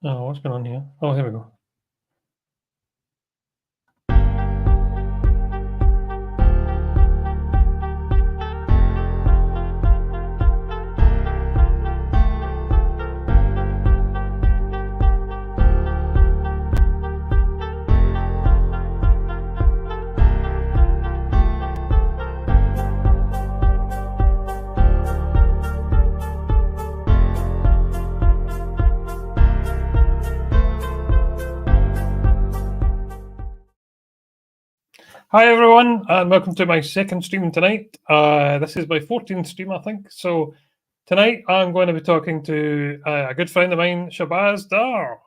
Oh, what's going on here? Oh, here we go. Hi everyone, and welcome to my second stream tonight. This is my 14th stream, I think. So tonight I'm going to be talking to a good friend of mine, Shabaz Darr.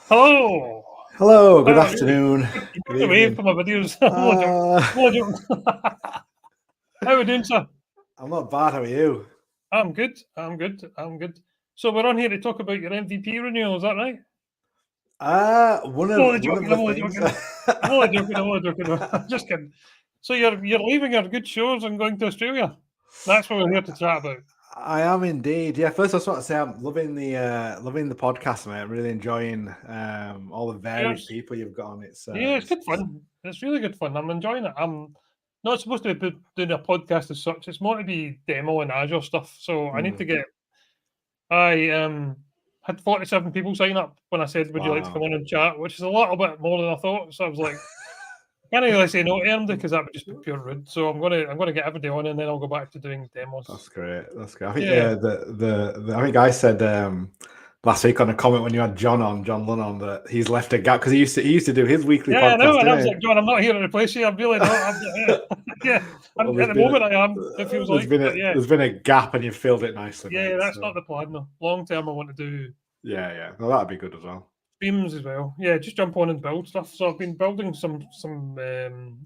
Hello. Hello. Good afternoon. Good away from my videos. How are we doing, sir? I'm not bad. How are you? I'm good. So we're on here to talk about your MVP renewal. Is that right? One of the things. I'm only joking. I'm just kidding. So you're leaving your good shows and going to Australia. That's what we're here to chat about. I am indeed. Yeah. First, I just want to say I'm loving the podcast, mate. I'm really enjoying all the varied people you've got on. It's good fun. It's really good fun. I'm enjoying it. I'm not supposed to be doing a podcast as such. It's more to be demo and Azure stuff. So I need to get. I had 47 people sign up when I said, "Would you like to come on and chat?" Which is a little bit more than I thought. So I was like, I can't really say no to them because that would just be pure rude. So I'm gonna get everybody on, and then I'll go back to doing demos. That's great. I think I think I said last week on a comment when you had John Lunn on, that he's left a gap because he used to do his weekly podcast. I know, and I was like, John, I'm not here to replace you. I'm really not. At the moment I am. It feels like there's been a gap, and you've filled it nicely. Yeah, mate, that's not the plan though. Long term, I want to do. Yeah. Well, that'd be good as well. Streams as well. Yeah, just jump on and build stuff. So I've been building some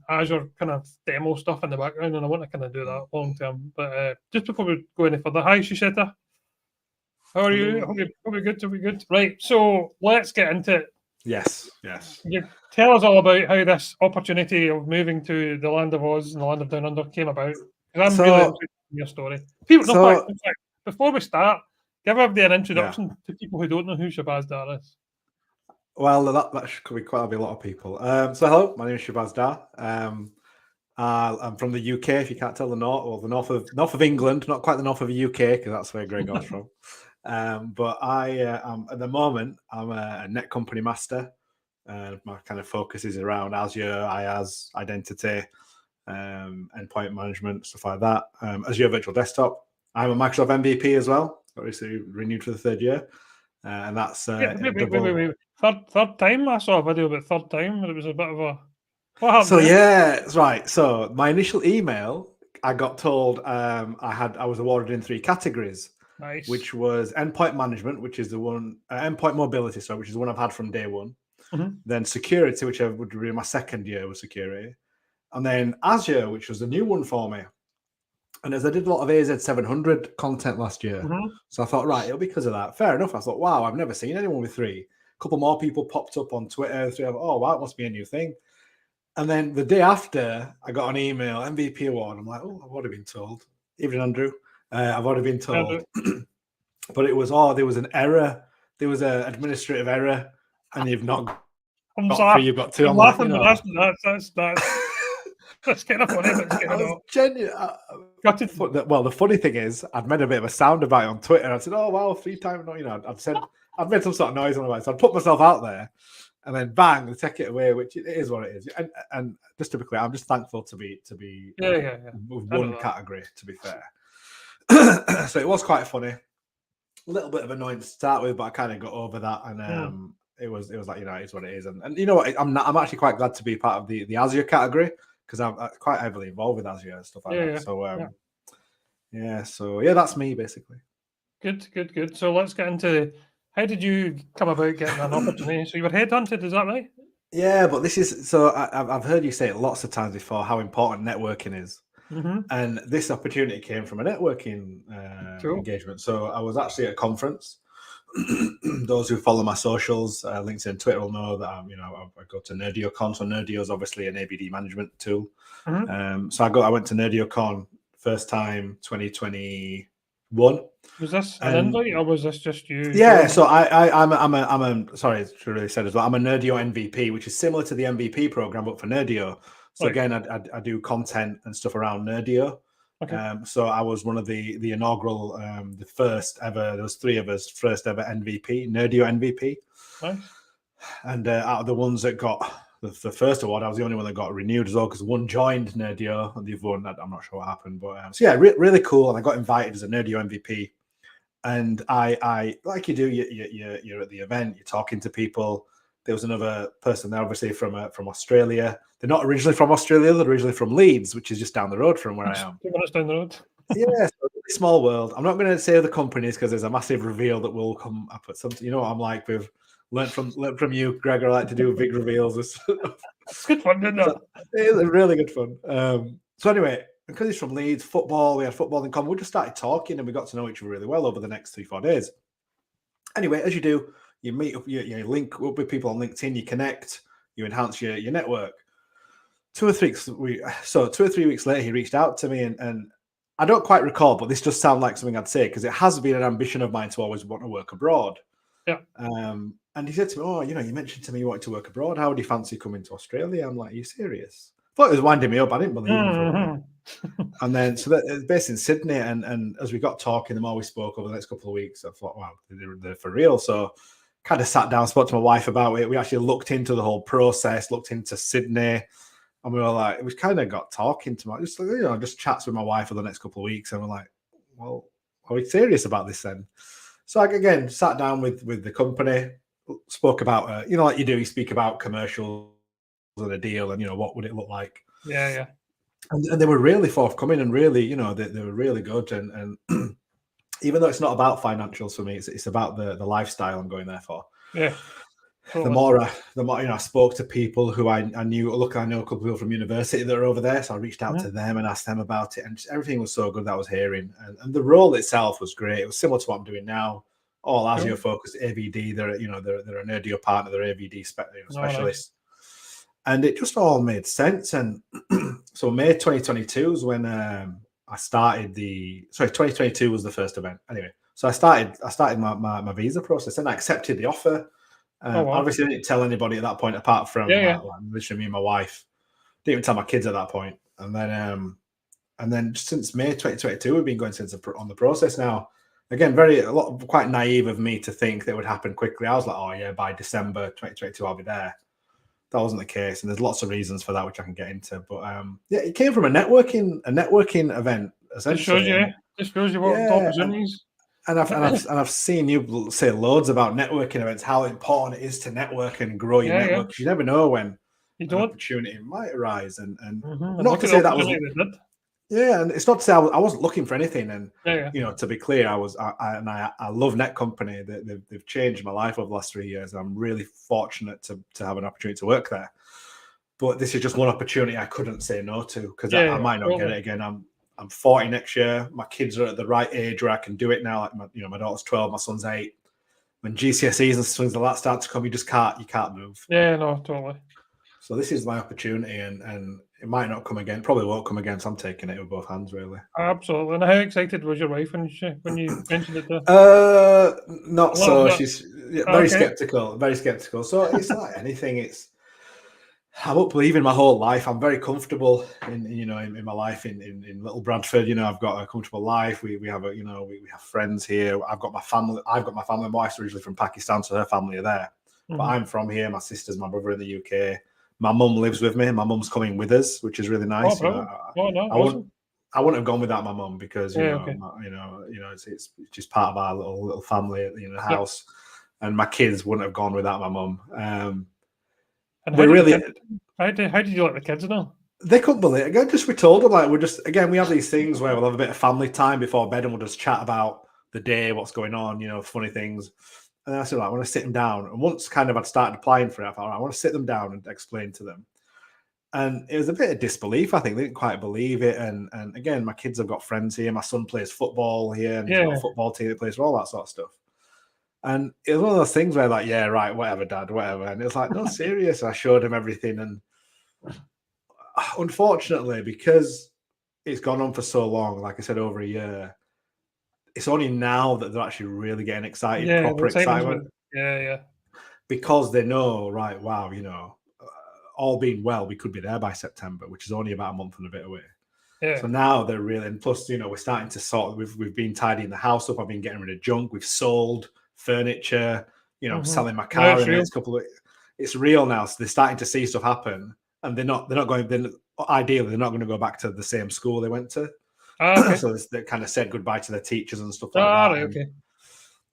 Azure kind of demo stuff in the background, and I want to kind of do that long term. But just before we go any further, hi Shusheta. How are you? Hope you're good. Right, so let's get into it. Yes. You tell us all about how this opportunity of moving to the land of Oz and the land of Down Under came about. Because I'm really interested in your story. In fact, before we start, give everybody an introduction to people who don't know who Shabaz Darr is. Well, that could be quite a lot of people. So hello, my name is Shabaz Darr. I'm from the UK. If you can't tell, the north of England, not quite the north of the UK, because that's where Greg is from. But I am at the moment. I'm a net company master. My kind of focus is around Azure, IaaS, identity, endpoint management, stuff like that. Azure Virtual Desktop. I'm a Microsoft MVP as well. Obviously renewed for the third year, and that's wait. Third time. I saw a video about third time, but it was a bit of a. What happened? So yeah, that's right. So my initial email, I got told I was awarded in 3 categories. Nice. Which was endpoint management, which is the one endpoint mobility, which is the one I've had from day one. Mm-hmm. Then security, which would be my second year with security, and then Azure, which was the new one for me. And as I did a lot of AZ700 content last year, so I thought, right, it'll be because of that. Fair enough. I thought, wow, I've never seen anyone with 3. A couple more people popped up on Twitter. 3. Oh, wow, it must be a new thing. And then the day after, I got an email, MVP award. I'm like, oh, I've already been told. Even Andrew, I've already been told. But it was, there was an error. There was an administrative error, and you've not got 3, you've got 2. I'm laughing, but that's that's kind of funny. But it's well, the funny thing is, I'd made a bit of a sound about it on Twitter. I said, "Oh wow, 3 times." I'd made some sort of noise on it, so I'd put myself out there, and then bang, they take it away, which it is what it is. And just to be clear, I'm just thankful to be with one category. To be fair, so it was quite funny. A little bit of annoyance to start with, but I kind of got over that, and it was like, it's what it is. And you know what, I'm actually quite glad to be part of the Azure category, because I'm quite heavily involved with Azure and stuff like that. So so that's me basically. Good. So let's get into, how did you come about getting an opportunity? So you were headhunted, is that right? Yeah, but this is, so I've heard you say it lots of times before, how important networking is. And this opportunity came from a networking engagement. So I was actually at a conference. Those who follow my socials, LinkedIn, Twitter, will know that I go to NerdioCon. So Nerdio is obviously an ABD management tool. So I went to NerdioCon first time 2020. one. Was this an And invite or was this just you? yeah, Joining? so I'm a sorry, to really said as well. I'm a Nerdio MVP, which is similar to the MVP program, but for Nerdio. So Right. again, I do content and stuff around Nerdio. Okay. So I was one of the inaugural, the first ever. There was three of us, first ever MVP, Nerdio MVP. Nice. And out of the ones that got the first award, I was the only one that got renewed as well because one joined Nerdio and the other one, I'm not sure what happened. But so yeah, really cool. And I got invited as a Nerdio MVP. And I like you do, you're at the event, you're talking to people. There was another person there, obviously from Australia. They're not originally from Australia; they're originally from Leeds, which is just down the road from where I am. 2 minutes down the road. Yeah, so really small world. I'm not going to say the companies because there's a massive reveal that will come up at something. You know what I'm like with learn from you, Greg. I like to do big reveals. It's good fun, isn't it? It's really good fun. So anyway, because he's from Leeds, football, we had football in common. We just started talking and we got to know each other really well over the next 3-4 days. Anyway, as you do, you meet up, you link up with people on LinkedIn, you connect, you enhance your network. 2 or 3 weeks later, he reached out to me and I don't quite recall, but this does sound like something I'd say because it has been an ambition of mine to always want to work abroad. Yeah. And he said to me, "Oh, you mentioned to me you wanted to work abroad. How would you fancy coming to Australia?" I'm like, "Are you serious?" I thought it was winding me up. I didn't believe him for a minute. And then, so it's based in Sydney. And as we got talking, the more we spoke over the next couple of weeks, I thought, wow, they're for real. So kind of sat down, spoke to my wife about it. We actually looked into the whole process, looked into Sydney. And we were like, we kind of got talking to my, just chats with my wife for the next couple of weeks. And we're like, well, are we serious about this then? So again, sat down with the company, spoke about, like you do, you speak about commercials and a deal and, what would it look like? Yeah. And they were really forthcoming and really, they were really good. And even though it's not about financials for me, it's about the lifestyle I'm going there for. Yeah. Totally. The more I spoke to people who I knew. Look, I know a couple of people from university that are over there, so I reached out to them and asked them about it, and just everything was so good that I was hearing. And the role itself was great. It was similar to what I'm doing now. All Azure focused, AVD. They're a Nerdio partner. They're AVD specialists, and it just all made sense. And so May 2022 is when I started 2022 was the first event. Anyway, so I started my visa process and I accepted the offer. Obviously, I didn't tell anybody at that point apart from literally me and my wife. Didn't even tell my kids at that point. And then since May 2022, we've been going on the process now. Again, quite naive of me to think that it would happen quickly. I was like, oh yeah, by December 2022, I'll be there. That wasn't the case, and there's lots of reasons for that, which I can get into. But it came from a networking event essentially. Just shows you what opportunities. And I've seen you say loads about networking events, how important it is to network and grow your network. Because you never know when an opportunity might arise. And not to say that was. Yeah, and it's not to say I wasn't looking for anything. And to be clear, I love Netcompany. They've changed my life over the last 3 years. I'm really fortunate to have an opportunity to work there. But this is just one opportunity I couldn't say no to because I might not get it again. I'm 40 next year. My kids are at the right age where I can do it now. Like my daughter's 12, my son's 8. When GCSEs and things like that start to come, you can't move. Yeah, no, totally. So this is my opportunity, and it might not come again. Probably won't come again. So I'm taking it with both hands, really. Absolutely. And how excited was your wife when you mentioned it? Not so. She's very skeptical. Very skeptical. So it's like anything. I'm up believing my whole life. I'm very comfortable in my life in Little Bradford. I've got a comfortable life. We have we have friends here. I've got my family. My wife's originally from Pakistan, so her family are there. But I'm from here. My sister's, my brother in the UK. My mum lives with me. My mum's coming with us, which is really nice. Awesome. I wouldn't have gone without my mum because it's just part of our little family in the house, and my kids wouldn't have gone without my mum. And how did you let the kids know? They couldn't believe it. Again, we told them we have these things where we'll have a bit of family time before bed and we'll just chat about the day, what's going on, funny things. And I said, I want to sit them down. And once kind of I'd started applying for it, I thought, I want to sit them down and explain to them. And it was a bit of disbelief, I think. They didn't quite believe it. And again, my kids have got friends here. My son plays football here and he's got a football team that plays for all that sort of stuff. And it was one of those things where like, yeah, right, whatever, Dad, whatever. And it was like, no, serious. I showed him everything. And unfortunately, because it's gone on for so long, like I said, over a year, it's only now that they're actually really getting excited, Yeah, proper excitement, yeah. because they know, right, wow, all being well, we could be there by September, which is only about a month and a bit away. Yeah. So now they're really, and plus, we're starting to we've been tidying the house up. I've been getting rid of junk. We've sold furniture, I'm selling my car in the next couple of, it's real now. So they're starting to see stuff happen, and ideally, they're not going to go back to the same school they went to. Okay. So they kind of said goodbye to their teachers and stuff like that. Right, okay.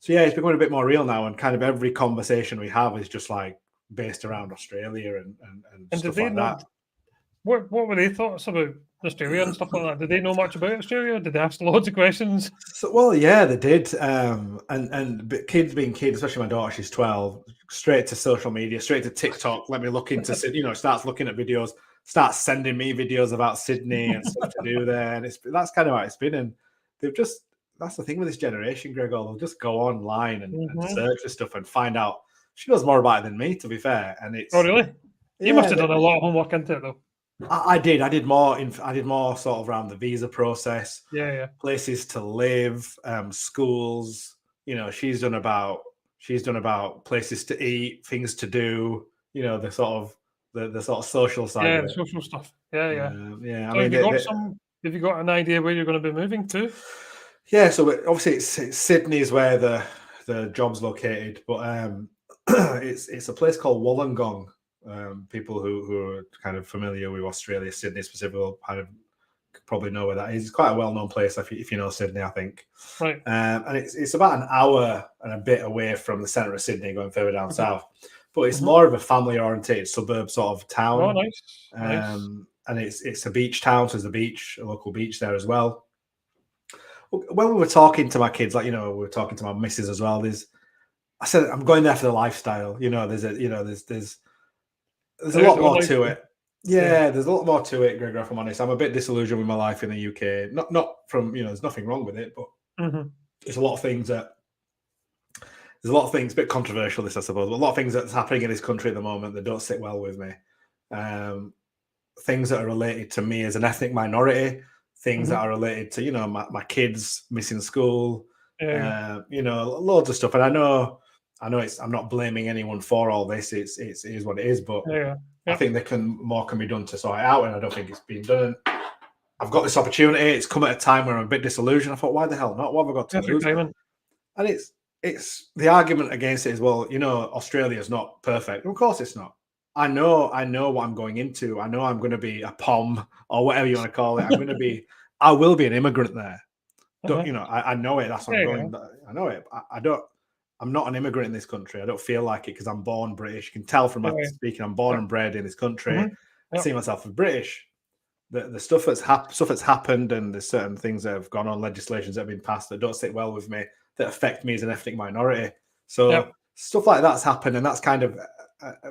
So yeah, it's becoming a bit more real now, and kind of every conversation we have is just like based around Australia and stuff like that. What were their thoughts about Australia and stuff like that? Did they know much about Australia? Did they ask loads of questions? So, well, yeah, they did. But kids being kids, especially my daughter, she's 12, straight to social media, straight to TikTok. Let me look into Sydney, starts looking at videos, starts sending me videos about Sydney and stuff to do there. And that's kind of how it's been. And that's the thing with this generation, Greg, they'll just go online and search for stuff and find out. She knows more about it than me, to be fair. And it's, oh, really? You must have done a lot of homework into it, though. I did. I did more sort of around the visa process. Yeah. Places to live, schools. She's done about places to eat, things to do. The sort of social side. Yeah, the social stuff. Yeah. Yeah. So have you got an idea where you're going to be moving to? Yeah. So obviously it's Sydney is where the job's located, but it's a place called Wollongong. People who are kind of familiar with Australia, Sydney specifically, will kind of probably know where that is. It's quite a well-known place if you know Sydney, I think. Right. And it's about an hour and a bit away from the centre of Sydney, going further down south. But it's more of a family-orientated suburb sort of town. Oh, nice. And it's a beach town, so there's a local beach there as well. When we were talking to my kids, we were talking to my missus as well. I said I'm going there for the lifestyle. There's a lot more to it. Yeah, there's a lot more to it, Greg, if I'm honest. I'm a bit disillusioned with my life in the UK. Not from, there's nothing wrong with it, but there's a lot of things, a bit controversial, this, I suppose, but a lot of things that's happening in this country at the moment that don't sit well with me. Things that are related to me as an ethnic minority, things that are related to, my kids missing school, loads of stuff. And I know I'm not blaming anyone for all this. It is what it is, but I think more can be done to sort it out, and I don't think it's been done. I've got this opportunity. It's come at a time where I'm a bit disillusioned. I thought, why the hell not? What have I got to lose? And it's the argument against it is, well, Australia's not perfect. Of course it's not. I know what I'm going into. I know I'm going to be a POM or whatever you want to call it. I will be an immigrant there. I know it. That's what I'm going. I know it. I'm not an immigrant in this country. I don't feel like it because I'm born British. You can tell from my speaking, I'm born and bred in this country. I see myself as British. The stuff that's happened, and there's certain things that have gone on, legislations that have been passed that don't sit well with me, that affect me as an ethnic minority. So stuff like that's happened, and that's kind of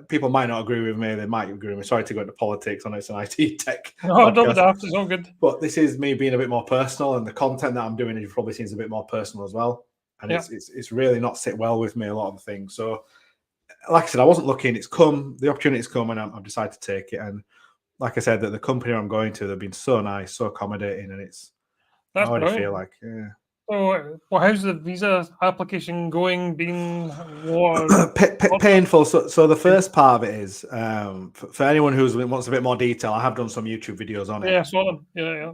people might not agree with me. They might agree with me. Sorry to go into politics. I know it's an IT tech. No, it's all good. But this is me being a bit more personal, and the content that I'm doing, you've probably seen, is a bit more personal as well. And it's really not sit well with me, a lot of the things. So, like I said, I wasn't looking. It's come. The opportunity's come, and I've decided to take it. And like I said, that the company I'm going to, they've been so nice, so accommodating, and I already feel like, So, how's the visa application going? Been painful. So the first part of it is for anyone who wants a bit more detail. I have done some YouTube videos on it. Yeah, I saw them. Yeah.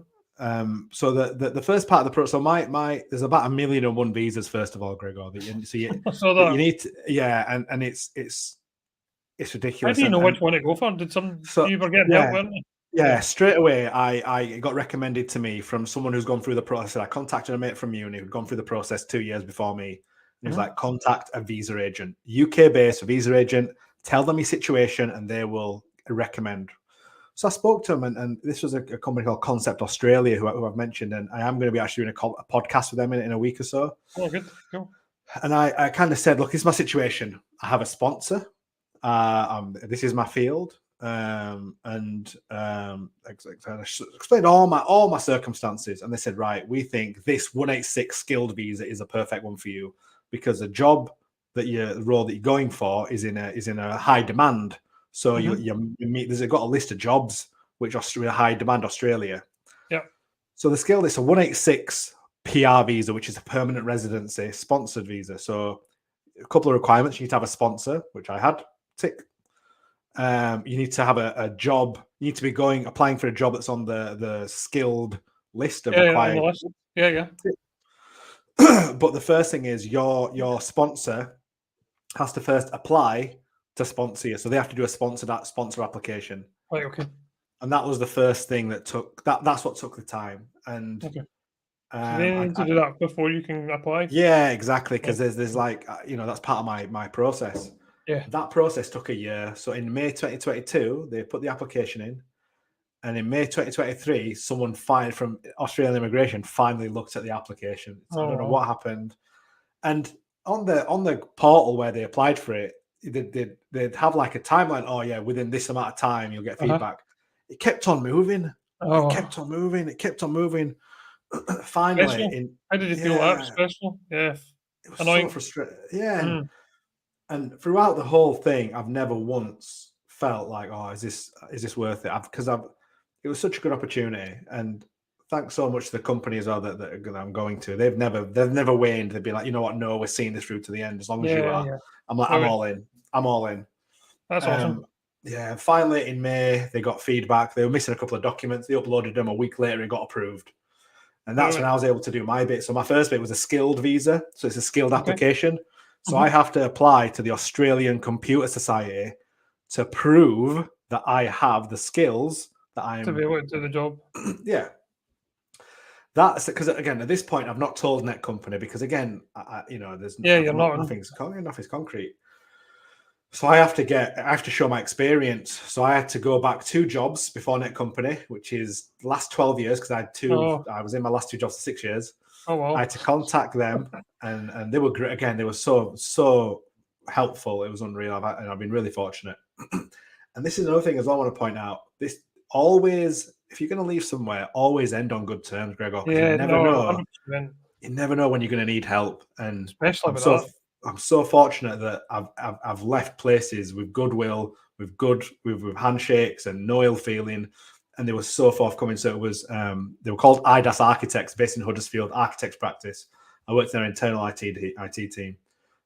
So the first part of the process, so there's about 1,000,001 visas, first of all, Gregor. You need to, and it's ridiculous. How do you know which one to go for? You were getting help, weren't you? Yeah, straight away I got recommended to me from someone who's gone through the process. I contacted a mate from uni who'd gone through the process 2 years before me. And he was like, contact a visa agent, UK-based visa agent, tell them your situation, and they will recommend. So I spoke to him, and this was a company called Concept Australia, who I've mentioned, and I am going to be actually doing a podcast with them in a week or so. Oh, good. Cool. And I kind of said, look, this is my situation. I have a sponsor. This is my field. I explained all my circumstances, and they said, right, we think this 186 skilled visa is a perfect one for you because the role that you're going for is in a high demand. So you meet. There's got a list of jobs which are high demand Australia. Yeah. So the skill is a 186 PR visa, which is a permanent residency sponsored visa. So a couple of requirements: you need to have a sponsor, which I had. Tick. You need to have a job. You need to be applying for a job that's on the skilled list of required. Yeah. But the first thing is your sponsor has to first apply to sponsor you, so they have to do a sponsor application. Right. Okay. And that was the first thing that took that. That's what took the time. And okay. So they need to do that before you can apply. Yeah, exactly. Because there's like that's part of my process. Yeah. That process took a year. So in May 2022, they put the application in, and in May 2023, someone from Australian Immigration finally looked at the application. So I don't know what happened. And on the portal where they applied for it, they'd have like a timeline. Oh yeah, within this amount of time you'll get feedback. It kept on moving. It kept on moving. It kept on moving. Finally, how did you feel that? Stressful? Yeah. It was so frustrating. Yeah. And throughout the whole thing, I've never once felt like, oh, is this worth it? Because it was such a good opportunity, and thanks so much to the company as well that I'm going to. They've never waned. They've been like, you know what? No, we're seeing this through to the end. As long as you are, I'm like, I'm all in. I'm all in. That's awesome. Yeah. Finally, in May, they got feedback. They were missing a couple of documents. They uploaded them a week later. It got approved. And that's when I was able to do my bit. So my first bit was a skilled visa. So it's a skilled application. So I have to apply to the Australian Computer Society to prove that I have the skills that I'm to be able to do the job. Yeah. That's because again, at this point, I've not told Net Company because again, there's nothing's concrete. So I have to show my experience. So I had to go back 2 jobs before Net Company, which is the last 12 years because I had 2. I was in my last 2 jobs for 6 years. Oh wow! I had to contact them, and they were great. Again, they were so helpful. It was unreal, and I've been really fortunate. And this is another thing as well I want to point out. This always, if you're going to leave somewhere, always end on good terms, Gregor. Yeah, you never know. 100%. You never know when you're going to need help, and especially with that. I'm so fortunate that I've left places with goodwill, with handshakes and no ill feeling, and they were so forthcoming. So it was they were called IDAS Architects, based in Huddersfield, architects practice. I worked in their internal IT team.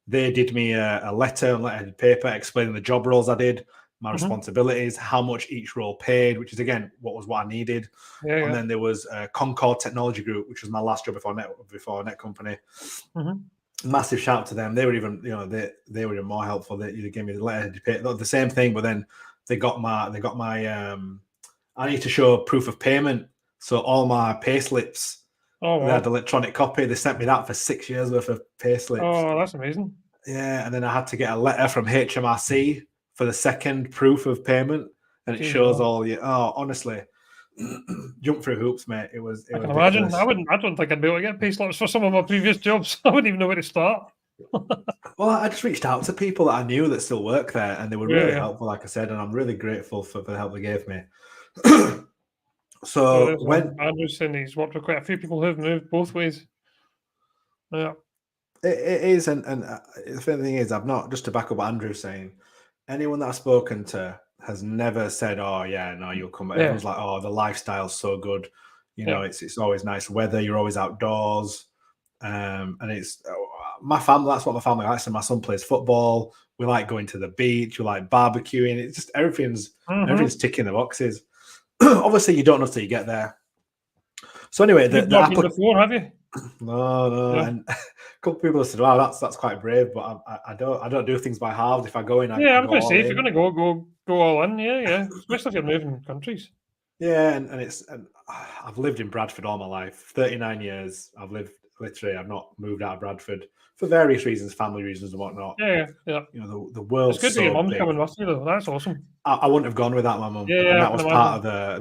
They did me a letter on letterheaded paper explaining the job roles I did, my responsibilities, how much each role paid, which is again what I needed. And then there was Concord Technology Group, which was my last job before Net Company. Massive shout out to them. They were even, they were even more helpful. They gave me the letter to pay. The same thing, but then they got my I need to show proof of payment. So all my pay slips, they had electronic copy. They sent me that for 6 years worth of pay slips. Oh, that's amazing. Yeah, and then I had to get a letter from HMRC for the second proof of payment, and it shows all you. Oh, honestly, jump through hoops, mate. It was. I can imagine. I don't think I'd be able to get pay slips for some of my previous jobs. I wouldn't even know where to start. Well, I just reached out to people that I knew that still work there, and they were really helpful, like I said, and I'm really grateful for the help they gave me. So when Andrew's saying he's worked with quite a few people who've moved both ways. Yeah, it is, and the thing is, I've not, just to back up what Andrew's saying, anyone that I've spoken to has never said, "Oh yeah, no, you'll come." Everyone's like, "Oh, the lifestyle's so good." It's always nice weather. You're always outdoors, and it's my family. That's what my family likes. And my son plays football. We like going to the beach. We like barbecuing. It's just everything's ticking the boxes. Obviously, you don't know till you get there. So anyway, you've not been before, have you? No. Yeah. And a couple of people have said, "Wow, that's quite brave," but I don't do things by halves. If I go in, I'm going to say if you're going to go all in, yeah, especially if you're moving countries. Yeah, and I've lived in Bradford all my life, 39 years. I've not moved out of Bradford for various reasons, family reasons and whatnot. Yeah. The world's it's good so to your mum big. coming with you though. That's awesome. I wouldn't have gone without my mum. Yeah, that was part of the.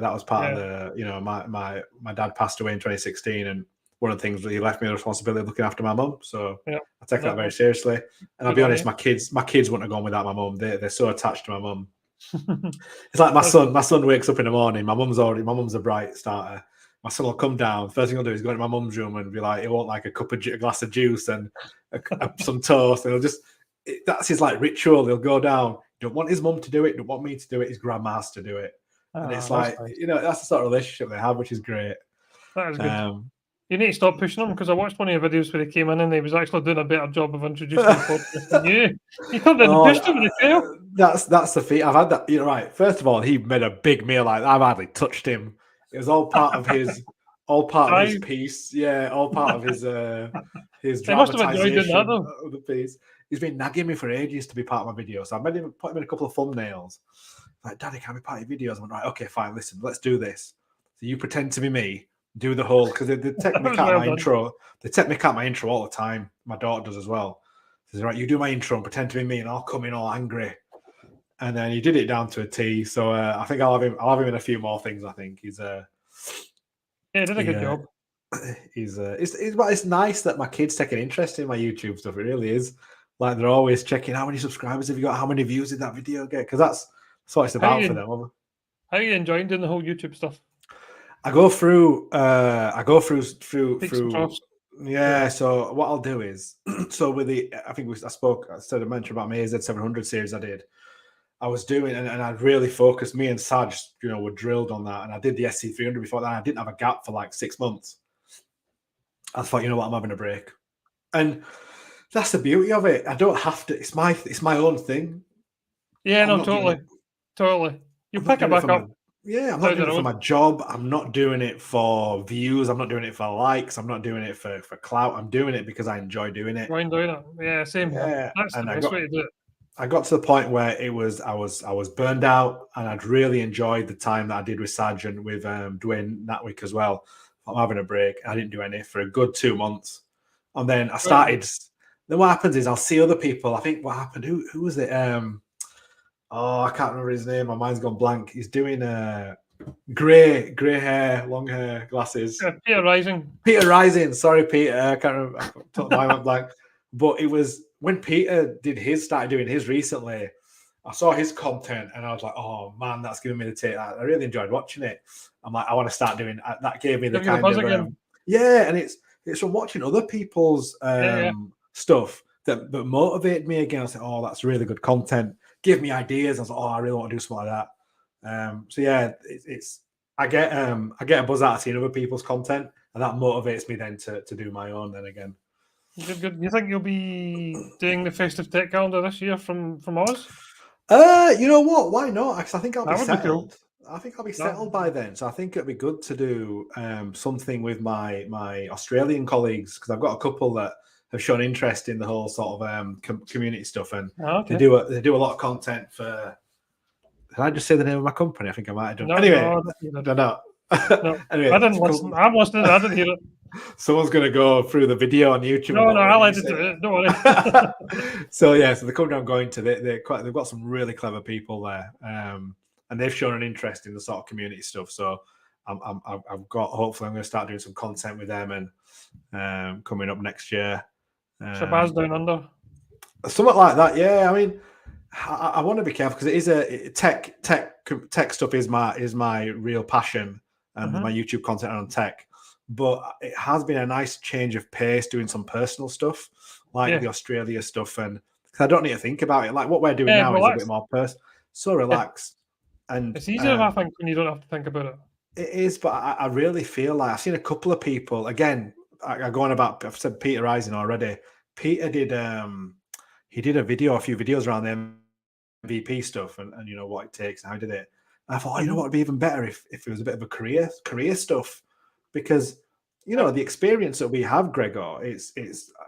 My dad passed away in 2016, and one of the things that he left me the responsibility of looking after my mum. So I take that very seriously. And I'll be honest, my kids wouldn't have gone without my mum. They're so attached to my mum. It's like my son wakes up in the morning. My mum's a bright starter. My son will come down. First thing he'll do is go into my mum's room and be like, he want like a glass of juice and some toast. And that's his like ritual. He'll go down. Don't want his mum to do it. Don't want me to do it. His grandma's to do it. And it's like, nice. That's the sort of relationship they have, which is great. That is good. You need to stop pushing him, because I watched one of your videos where he came in and he was actually doing a better job of introducing the podcast than you. You come in and pushed him in the tail. That's the feat. I've had that. You're right. First of all, he made a big meal. Like I've hardly touched him. It was all part of his, piece. Yeah, all part of his He must have enjoyed doing that, dramatization though. of the piece. He's been nagging me for ages to be part of my video, so I made him put him in a couple of thumbnails. Like, Daddy, can I be part of your videos? I went, right, okay, fine. Listen, let's do this. So you pretend to be me. Do the whole, because they take me out my intro. They take me out my intro all the time. My daughter does as well. Says, right, you do my intro and pretend to be me, and I'll come in all angry. And then he did it down to a T. So I think I'll have him in a few more things. I think he's yeah, he did a good job. It's nice that my kids take an interest in my YouTube stuff. It really is. Like they're always checking how many subscribers have you got, how many views did that video get? Because that's what it's about for them. How are you enjoying doing the whole YouTube stuff? I go through. Yeah. So what I'll do is, so with the, I mentioned about my AZ700 series I did. I was doing, and I'd really focused. Me and Saj, were drilled on that, and I did the SC300 before that. I didn't have a gap for like 6 months. I thought, you know what, I'm having a break, and that's the beauty of it. I don't have to. It's my own thing. Yeah, no, totally. You pick it back up. I'm not doing it for my job. I'm not doing it for views. I'm not doing it for likes. I'm not doing it for clout. I'm doing it because I enjoy doing it. Yeah, same here. That's the best way to do it. I got to the point where I was burned out, and I'd really enjoyed the time that I did with Sargent, with Dwayne Natwick as well. I'm having a break. I didn't do any for a good 2 months, and then I started. Then what happens is I'll see other people. I think what happened. Who was it? I can't remember his name. My mind's gone blank. He's doing grey hair, long hair, glasses. Peter Rising. Peter Rising. Sorry, Peter. I can't remember. My mind went blank. But it was when Peter started doing his recently. I saw his content and I was like, oh man, that's giving me the take. I really enjoyed watching it. I'm like, I want to start doing that. Gave me the kind of and it's from watching other people's stuff that motivated me again. I said, oh, that's really good content. Give me ideas. I was like, oh, I really want to do something like that. So yeah, I get a buzz out of seeing other people's content, and that motivates me then to do my own. Then again, good. You think you'll be doing the festive tech calendar this year from Oz? You know what? Why not? Because I think I'll be settled. Cool. I think I'll be settled by then. So I think it'd be good to do something with my Australian colleagues, because I've got a couple that have shown interest in the whole sort of community stuff, and they do a lot of content for. Did I just say the name of my company? I think I might have done. No, anyway, I don't know. No, anyway, I didn't listen. I've listened. I didn't hear it. Someone's going to go through the video on YouTube. No, I'll edit it. Don't worry. So the company I'm going to, they've got some really clever people there, and they've shown an interest in the sort of community stuff. So hopefully I'm going to start doing some content with them, and coming up next year. Shabaz Down Under. Something like that, yeah. I mean, I want to be careful because it is tech stuff is my real passion, and my YouTube content on tech. But it has been a nice change of pace doing some personal stuff, like the Australia stuff, and because I don't need to think about it. Like what we're doing now is a bit more personal, so relaxed, and it's easier, I think, when you don't have to think about it. It is, but I really feel like I've seen a couple of people again. I go on about. I've said Peter Rising already. Peter did a few videos around the MVP stuff and what it takes and how he did it. And I thought, you know what would be even better if it was a bit of a career stuff, because the experience that we have, Gregor, it's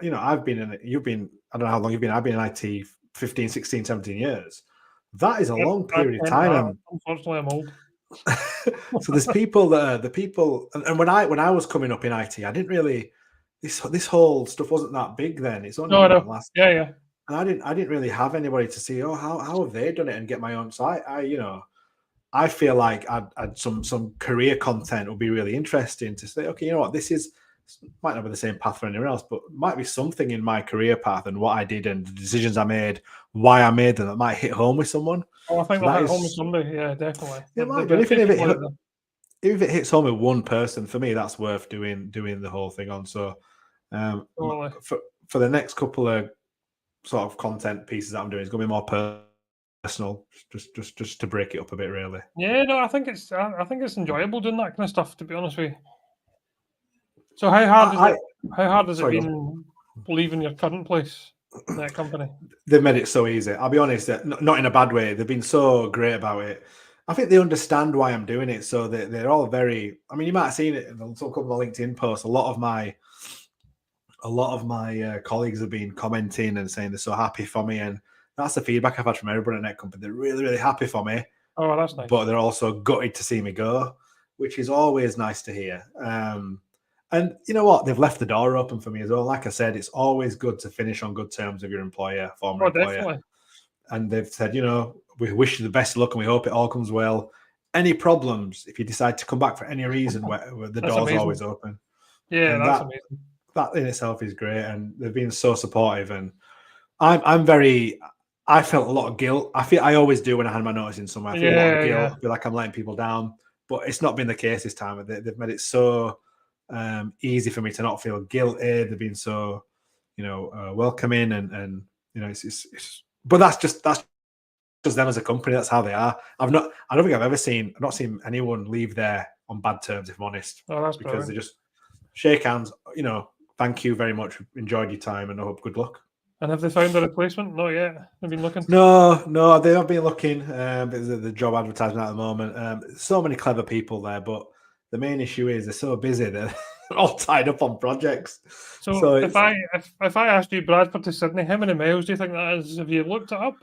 I've been in it. You've been, I don't know how long you've been. I've been in IT 15, 16, 17 years. That is a long period of time. Unfortunately, I'm old. So there's people that are the people, and when I was coming up in IT, I didn't really this whole stuff wasn't that big then. It's only last and I didn't really have anybody to see. Oh, how have they done it and get my own. So I feel like I'd some career content would be really interesting to say. Okay, you know what, this might not be the same path for anyone else, but might be something in my career path and what I did and the decisions I made, why I made them, that might hit home with someone. Oh, I think that hit home with somebody. Yeah, definitely. It might, but if it hits home with one person, for me, that's worth doing the whole thing on. So, for the next couple of sort of content pieces that I'm doing, it's going to be more personal, just to break it up a bit, really. Yeah, no, I think it's enjoyable doing that kind of stuff, to be honest with you. So how hard has it Sorry, go been leaving your current place, that company? They've made it so easy. I'll be honest, not in a bad way. They've been so great about it. I think they understand why I'm doing it. So they're all very. I mean, you might have seen it in a couple of LinkedIn posts. A lot of my colleagues have been commenting and saying they're so happy for me, and that's the feedback I've had from everybody at NetCompany. They're really, really happy for me. Oh, that's nice. But they're also gutted to see me go, which is always nice to hear. And you know what? They've left the door open for me as well. Like I said, it's always good to finish on good terms with your employer, former employer. Definitely. And they've said, we wish you the best of luck and we hope it all comes well. Any problems, if you decide to come back for any reason, where the door's amazing. Always open. Yeah, and that's amazing. That in itself is great, and they've been so supportive. And I felt a lot of guilt. I always do when I hand my notice in somewhere. I feel a lot of guilt. Yeah. I feel like I'm letting people down, but it's not been the case this time. They've made it so easy for me to not feel guilty. They've been so, welcoming, and it's. But that's just them as a company. That's how they are. I don't think I've not seen anyone leave there on bad terms, if I'm honest. Oh, that's because brilliant. They just shake hands. Thank you very much. Enjoyed your time, and I hope good luck. And have they found a replacement? Not yet. They've been looking. No, they have been looking. The job advertisement at the moment. So many clever people there, but the main issue is they're so busy they're all tied up on projects. So if I asked you Bradford to Sydney, how many miles do you think that is? Have you looked it up?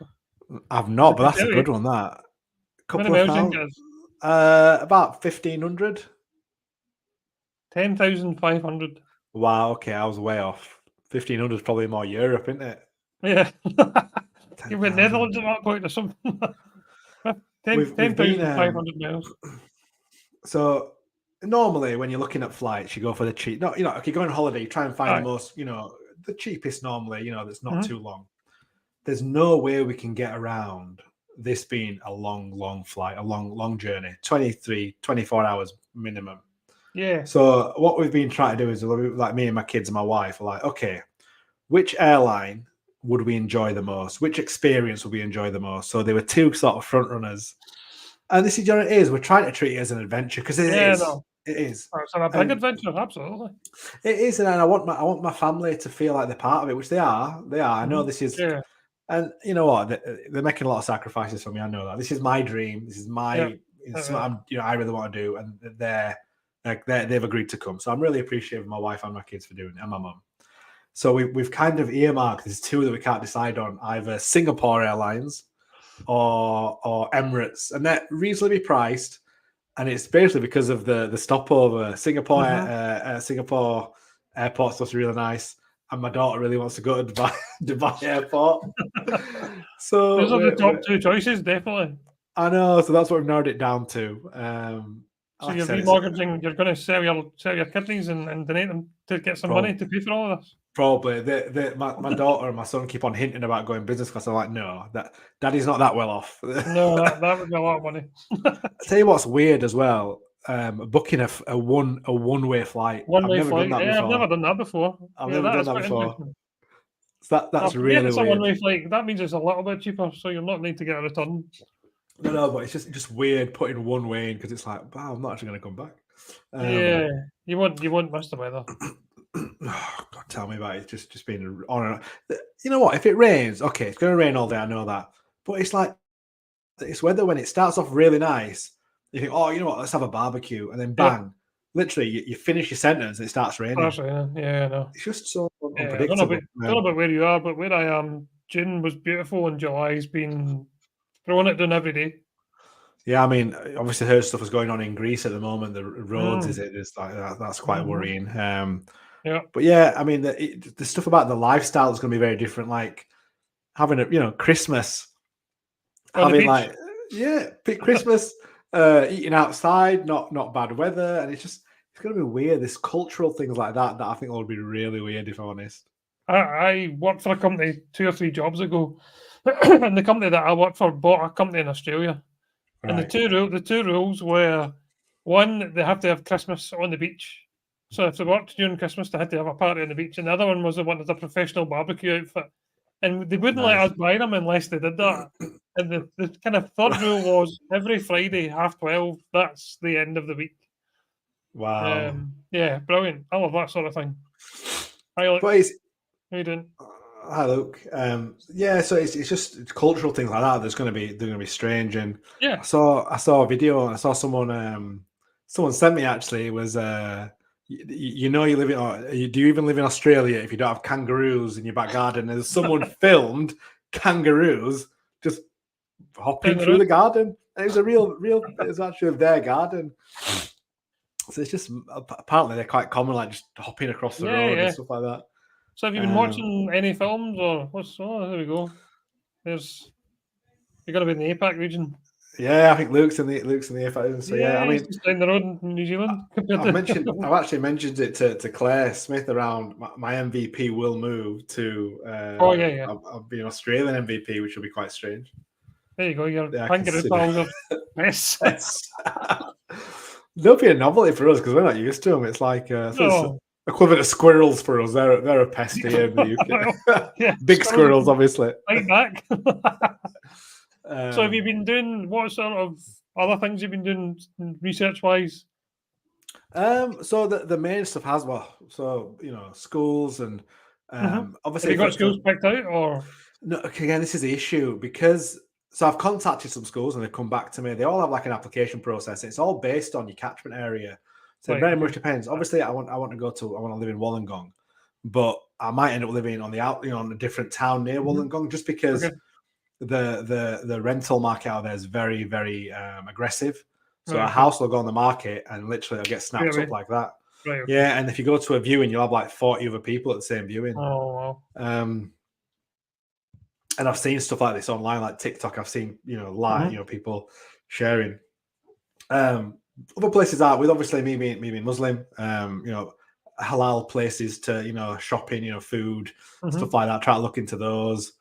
I've not, but that's a good one. That couple of miles. About 1,500. 10,500. Wow. Okay, I was way off. 1,500 is probably more Europe, isn't it? Yeah. You went Netherlands at that point or something. 10,500 miles. So normally when you're looking at flights, you go for the cheap. No, if you go on holiday, you try and find the most, the cheapest normally, that's not too long. There's no way we can get around this being a long flight, a long journey, 23, 24 hours minimum. Yeah. So what we've been trying to do is, like, me and my kids and my wife are like, okay, which airline would we enjoy the most? Which experience would we enjoy the most? So there were two sort of front runners. And this is what it is. We're trying to treat it as an adventure because it is. No. It is. It's a big adventure, absolutely. It is, and I want my family to feel like they're part of it, which they are. They are. I know this is. Yeah. And you know what? They're making a lot of sacrifices for me. I know that. This is my dream. This is my. It's what I really want to do, and they've agreed to come. So I'm really appreciative of my wife and my kids for doing it, and my mum. So we've kind of earmarked. There's two that we can't decide on: either Singapore Airlines or Emirates, and they're reasonably priced. And it's basically because of the stopover. Singapore airport's just really nice, and my daughter really wants to go to Dubai Airport. So those are the top two choices, definitely. I know, so that's what we've narrowed it down to. So you're remortgaging. You're going to sell your kidneys and donate them to get some money to pay for all of this. Probably. My daughter and my son keep on hinting about going business class. I'm like, no, Daddy's not that well off. No, that would be a lot of money. I'll tell you what's weird as well. Booking a one-way flight. I've never done that before. I've never done that before. So that's really it's weird. A one-way flight. That means it's a little bit cheaper, so you're not need to get a return. No, but it's just weird putting one way in because it's like, wow, I'm not actually going to come back. Yeah, you won't miss the weather. Oh, God, tell me about it. It's just being on. You know what? If it rains, okay, it's going to rain all day. I know that, but it's like it's weather when it starts off really nice. You think, oh, you know what? Let's have a barbecue, and then bang, literally you finish your sentence and it starts raining. Yeah, no. It's just so unpredictable. I don't know about where you are, but where I am, June was beautiful and July's been throwing it down every day. Yeah, I mean, obviously, heard stuff is going on in Greece at the moment. The roads, it's like that's quite worrying. Yeah, but yeah, I mean, the stuff about the lifestyle is going to be very different. Like having Christmas, having Christmas, eating outside, not bad weather, and it's going to be weird. This cultural things like that I think will be really weird, if I'm honest. I worked for a company 2 or 3 jobs ago, and the company that I worked for bought a company in Australia. Right. And the two rules were, one, they have to have Christmas on the beach. So if they worked during Christmas, they had to have a party on the beach. And the other one was they wanted a professional barbecue outfit. And they wouldn't let us buy them unless they did that. And the kind of third rule was every Friday, 12:30, that's the end of the week. Wow. Yeah, brilliant. I love that sort of thing. Hi, Luke. But it's, How you doing? hi, Luke. Yeah, so it's just cultural things like that. They're gonna be strange. And Yeah. I saw a video. I saw someone sent me actually. It was you know you live in or do you even live in Australia if you don't have kangaroos in your back garden? And there's someone filmed kangaroos just hopping through the garden. And it was it was actually their garden. So it's just apparently they're quite common, like just hopping across the road and stuff like that. So have you been watching any films or what's? Oh, there we go. You're gonna be in the APAC region. Yeah, I think Luke's in the APAC. So yeah, I mean, he's down the road in New Zealand. I've actually mentioned it to Claire Smith around my MVP will move to. I'll be an Australian MVP, which will be quite strange. There you go. Your kangaroo pals are yes. They'll be a novelty for us because we're not used to them. It's like it's equivalent of squirrels for us. They're a pest here in the UK. Big squirrels, obviously. Right back. So have you been doing what sort of other things you've been doing research wise? So the main stuff has schools and obviously have you got schools picked out or no? Again, this is the issue because I've contacted some schools and they've come back to me. They all have like an application process. It's all based on your catchment area, so it very much depends. Obviously, I want to live in Wollongong, but I might end up living on on a different town near Wollongong just because the rental market out there is very, very aggressive. So a house will go on the market and literally it'll get snapped up like that. Right, yeah, and if you go to a viewing, you'll have like 40 other people at the same viewing. Oh wow. And I've seen stuff like this online, like TikTok. I've seen people sharing. Other places are with obviously me being Muslim. Halal places to shopping, food, stuff like that. Try to look into those.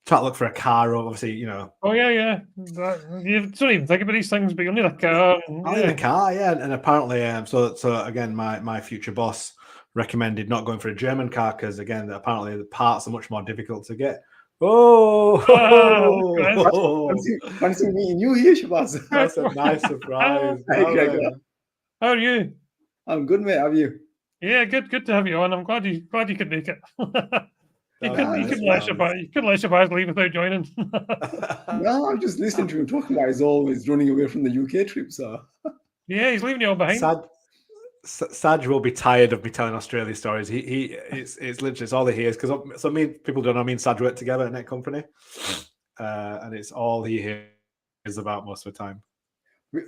Try to look for a car, obviously, Oh yeah. You don't even think about these things, but you'll need a car. I need a car, yeah. And apparently, so again, my future boss recommended not going for a German car because again, apparently the parts are much more difficult to get. Fancy meeting you here, Shabaz. That's a nice surprise. How are you? I'm good, mate. How are you? Yeah, good to have you on. I'm glad you could make it. You couldn't let Shabaz leave without joining. No, I'm just listening to him talking about he's always running away from the UK trip, so yeah, he's leaving you all behind. Saj will be tired of me telling Australia stories. It's literally it's all he hears because people don't know me and Saj work together at Net Company, and it's all he hears about most of the time.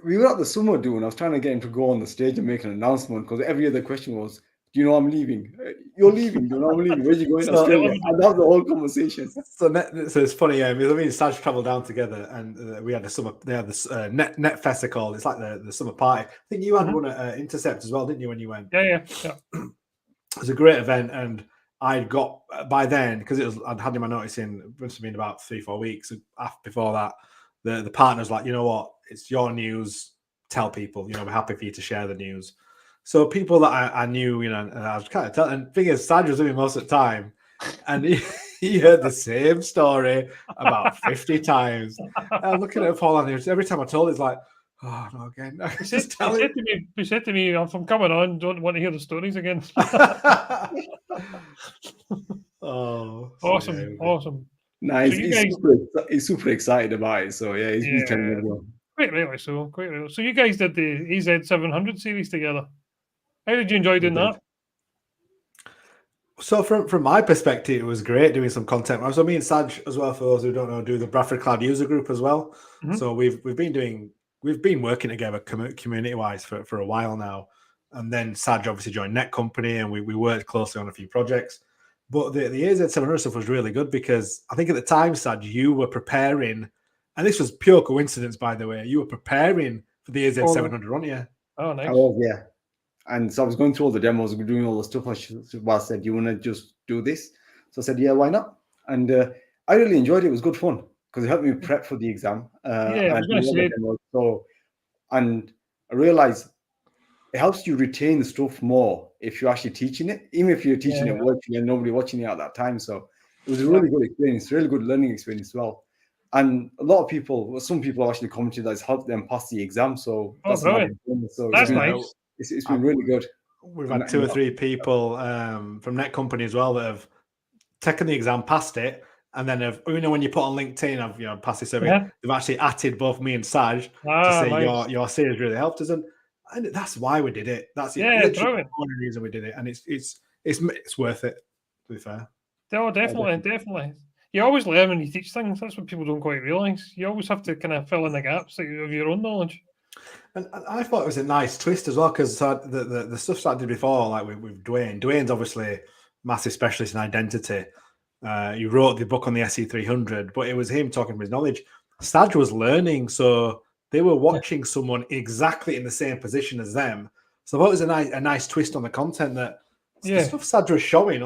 We were at the summer do, and I was trying to get him to go on the stage and make an announcement because every other question was, "Do you know I'm leaving? You're leaving. Do you know I'm leaving? Where are you going?" Australia. And that was the whole conversation. So it's funny, yeah. Me and Saj travelled down together, and we had this Net Fest called. It's like the summer party. I think you had one at Intercept as well, didn't you? When you went, yeah. It was a great event, and I got by then because I'd had my notice in. It must have been about 3-4 weeks before that. The partner's like, you know what? It's your news. Tell people, we're happy for you to share the news. So people that I knew, and I was kind of telling. And the thing is, Saj was with me most of the time, and he heard the same story about 50 times. And I'm looking at Paul, and every time I told, it's like, oh no, again. He said to me, if I'm coming on, don't want to hear the stories again. Oh, awesome. Nice. So he's super excited about it. So yeah, he's telling everyone. Quite rightly so. So you guys did the AZ 700 series together. How did you enjoy doing that? So from my perspective, it was great doing some content. So me and Saj as well, for those who don't know, do the Bradford Cloud user group as well. So we've been working together community wise for a while now. And then Saj obviously joined Net Company, and we worked closely on a few projects. But the AZ700 stuff was really good because I think at the time, Saj, you were preparing, and this was pure coincidence, by the way. You were preparing for the AZ700, weren't you? Oh, nice. I was, yeah. And so I was going through all the demos, doing all the stuff. I said, "Do you want to just do this?" So I said, "Yeah, why not?" And I really enjoyed it. It was good fun because it helped me prep for the exam. I was going to say. And I realized it helps you retain the stuff more if you're actually teaching it, even if you're teaching it virtually and nobody watching it at that time. So it was a really good experience, really good learning experience as well. And some people have actually commented that it's helped them pass the exam. So that's nice. It's been really good. We've had 2 or 3 people from Net Company as well that have taken the exam, passed it, and then when you put on LinkedIn, I've passed this survey. Yeah. They've actually atted both me and Saj to say nice. your series really helped us, and that's why we did it. That's literally the only reason we did it, and it's worth it. To be fair. Oh, definitely. You always learn when you teach things. That's what people don't quite realise. You always have to kind of fill in the gaps of your own knowledge. And I thought it was a nice twist as well, because the stuff that I did before, like with Dwayne. Dwayne's obviously massive specialist in identity. He wrote the book on the SE300, but it was him talking from his knowledge. Saj was learning, so they were watching someone exactly in the same position as them. So I thought it was a nice twist on the content that the stuff Saj was showing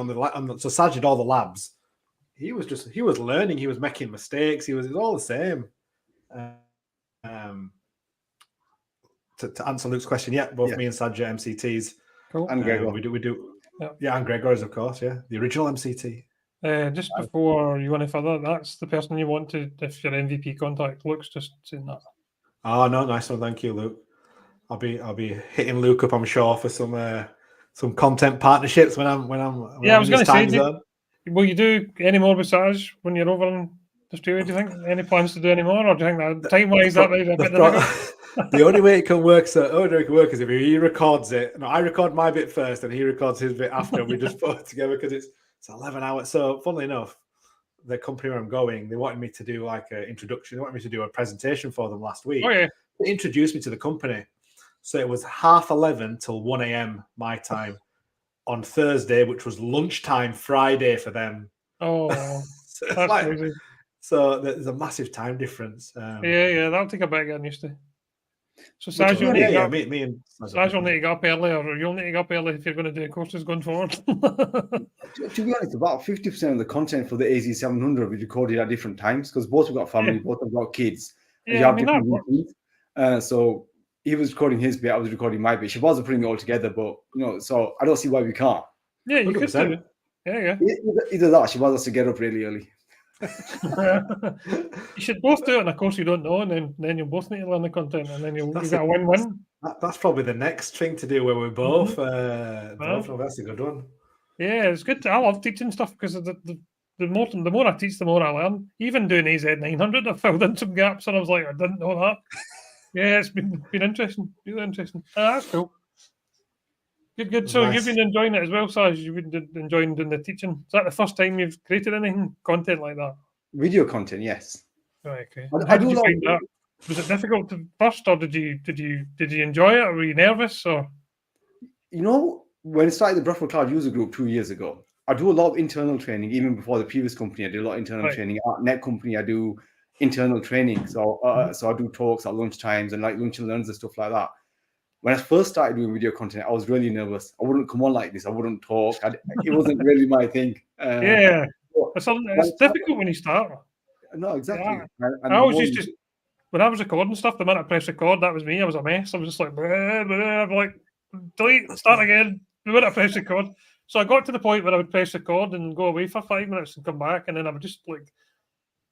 so Saj did all the labs. He was learning. He was making mistakes. It was all the same. To answer Luke's question, both me and Saj are MCTs. Cool. And Gregor. We do. Yeah, and Gregor is, of course, the original MCT. Just before you go any further, that's the person you want to, if your MVP contact. Luke's just saying that. Oh no, nice one, thank you, Luke. I'll be hitting Luke up, I'm sure, for some content partnerships when I'm I was going to say, will you do any more with Saj when you're over in Australia? Do you think any plans to do any more, or do you think that time-wise that might be a bit difficult? The only way it can work, is if he records it. No, I record my bit first, and he records his bit after. We just put it together because it's 11 hours. So, funnily enough, the company where I'm going, they wanted me to do like an introduction. They wanted me to do a presentation for them last week. Oh yeah. They introduced me to the company. So it was 11:30 till 1 a.m. my time on Thursday, which was lunchtime Friday for them. Oh, that's crazy. So there's a massive time difference. That'll take a bit of getting used to. So Saj, you'll need to go up early, or you'll need to go up early if you're going to do courses going forward. To be honest, about 50% of the content for the AZ700 we recorded at different times, because both have got family, both have got kids. Yeah, I mean, that works. So he was recording his bit, I was recording my bit. She wasn't putting it all together, but so I don't see why we can't. Yeah, you 100%. Could do it. Yeah. Either that, she wants us to get up really early. You should both do it in a course you don't know, and then you'll both need to learn the content, and then you'll get a win-win. That's probably the next thing to do, where we both. That's a good one. Yeah, it's good. I love teaching stuff because the more I teach, the more I learn. Even doing AZ900, I filled in some gaps, and I was like, I didn't know that. Yeah, it's been interesting, really interesting. That's cool. Good. So You've been enjoying it as well, Saj? You've been enjoying doing the teaching. Is that the first time you've created anything content like that? Video content, yes. Right, okay. How did you find that? Was it difficult first, or did you enjoy it, or were you nervous, or? When I started the Bruffalo Cloud user group 2 years ago, I do a lot of internal training. Even before the previous company, I did a lot of internal training. At Net Company, I do internal training. So I do talks at lunch times and like lunch and learns and stuff like that. When I first started doing video content, I was really nervous. I wouldn't come on like this. I wouldn't talk. It wasn't really my thing. It's difficult when you start. No, exactly. Yeah. I always used to, when I was recording stuff, the minute I pressed record, that was me. I was a mess. I was just like, I'm like, delete, start again. The minute I pressed record. So I got to the point where I would press record and go away for 5 minutes and come back, and then I would just like,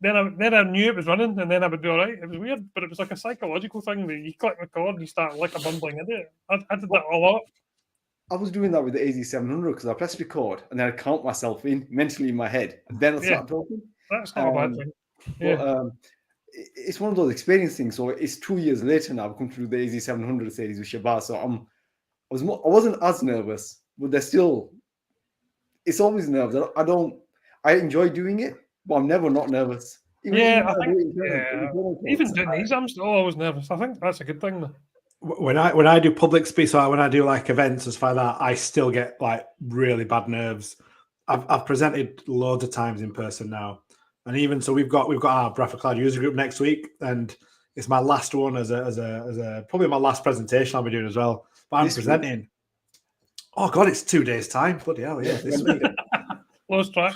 then I knew it was running, and then I would be all right. It was weird, but it was like a psychological thing where you click record and you start like a bumbling idiot. I did that a lot. I was doing that with the AZ700 because I pressed record and then I count myself in mentally in my head, and then I start talking. That's not a bad thing. But, it's one of those experience things. So it's 2 years later now. I've come through the AZ700 series with Shabaz. So I wasn't as nervous, but it's always nerves. I enjoy doing it, but I'm never not nervous. Even doing these, I'm still always nervous. I think that's a good thing, though. When I do public speech, so when I do like events and stuff like that, I still get like really bad nerves. I've presented loads of times in person now, and even so, we've got our Bruffalo Cloud user group next week, and it's my last one as a probably my last presentation I'll be doing as well. But I'm presenting. Week. Oh God, it's 2 days time. Bloody hell, yeah, this week. Lost track.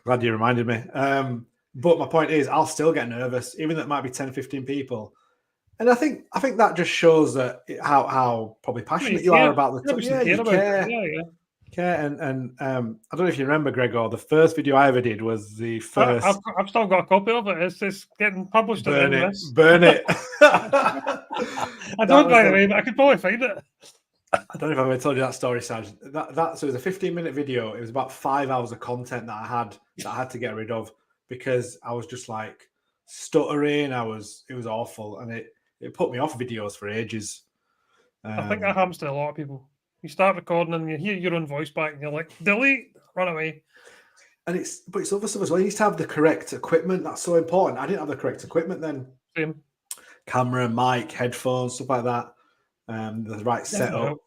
Glad you reminded me. But my point is, I'll still get nervous, even though it might be 10, 15 people. And I think that just shows that how probably passionate you are about the topic. Yeah, you care. Care. And I don't know if you remember, Gregor, the first video I ever did was the first. I've still got a copy of it. It's just getting published. Burn it. I don't, by the way, but I could probably find it. I don't know if I've ever told you that story, Saj. So it was a 15-minute video. It was about 5 hours of content that I had to get rid of because I was just like stuttering. It was awful, and it put me off videos for ages. I think that happens to a lot of people. You start recording and you hear your own voice back, and you're like, delete, run away. And it's other stuff as well. You need to have the correct equipment. That's so important. I didn't have the correct equipment then. Same. Camera, mic, headphones, stuff like that. The right setup.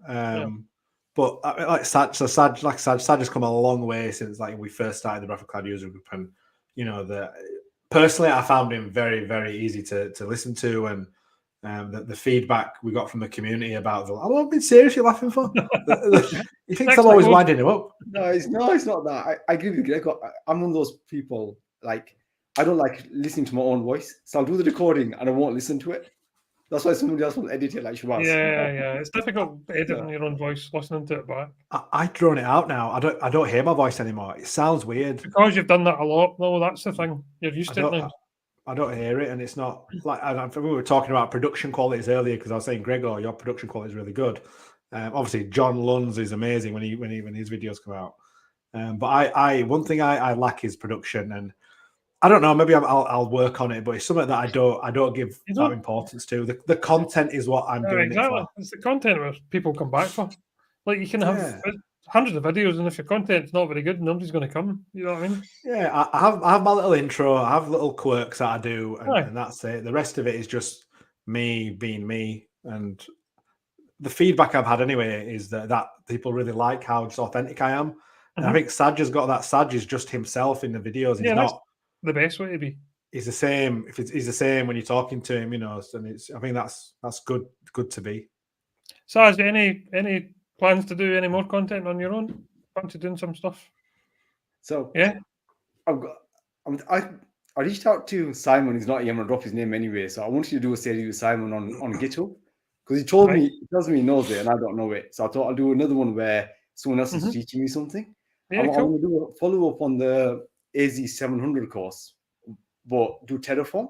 But like Saj has come a long way since like we first started the Graphic Cloud user group, and you know personally I found him very, very easy to listen to, and the feedback we got from the community about I've been serious, you're laughing for. He thinks I'm always winding him up. No, it's not that. I agree with you, Greg. I'm one of those people, like, I don't like listening to my own voice, so I'll do the recording and I won't listen to it. That's why somebody else will edit it, like Shabaz. Yeah. It's difficult editing your own voice, listening to it back. I drone it out now. I don't hear my voice anymore. It sounds weird because you've done that a lot. No, that's the thing. You're used to it now. I don't hear it, and it's not like we were talking about production qualities earlier because I was saying, Gregor, your production quality is really good. Obviously, John Lunn's is amazing when his videos come out. But one thing I lack is production, and I don't know. Maybe I'll work on it, but it's something that I don't give that importance to. The content is what I'm doing. Exactly, it's the content where people come back for. Like you can have hundreds of videos, and if your content's not very good, nobody's going to come. You know what I mean? Yeah, I have my little intro. I have little quirks that I do, and that's it. The rest of it is just me being me. And the feedback I've had anyway is that people really like how just authentic I am. And I think Saj has got that. Saj is just himself in the videos. He's not the best way to be. He's the same. He's the same when you're talking to him, you know. And I think that's good to be. Saj, any plans to do any more content on your own? Fancy doing some stuff? So yeah, I reached out to Simon. He's not here. I'm gonna drop his name anyway. So I wanted to do a series with Simon on GitHub because he tells me he knows it and I don't know it. So I thought I'll do another one where someone else is teaching me something. Yeah, I'm gonna do a follow up on the AZ 700 course, but do Terraform.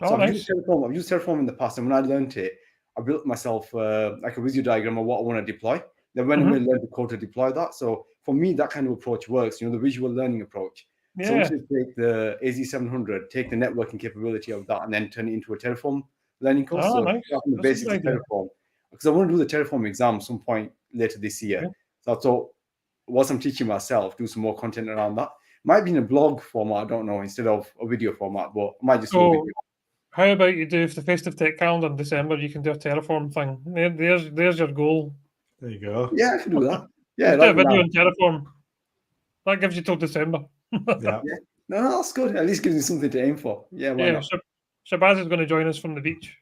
So I've used Terraform in the past, and when I learned it, I built myself like a visual diagram of what I want to deploy. Then when I learned the code to deploy that. So for me, that kind of approach works, you know, the visual learning approach. Yeah. So I should take the AZ700, take the networking capability of that, and then turn it into a Terraform learning course. The basics of Terraform. Because I want to do the Terraform exam some point later this year. Yeah. So I thought, whilst I'm teaching myself, do some more content around that. Might be in a blog format, I don't know, instead of a video format, but I might just do a video. How about you do for the Festive Tech calendar in December? You can do a Terraform thing. There's your goal. There you go. Yeah, I can do that. Yeah, do a video on Terraform. That gives you till December. Yeah. No, that's good. At least gives you something to aim for. Yeah. Why not? Shabaz is going to join us from the beach.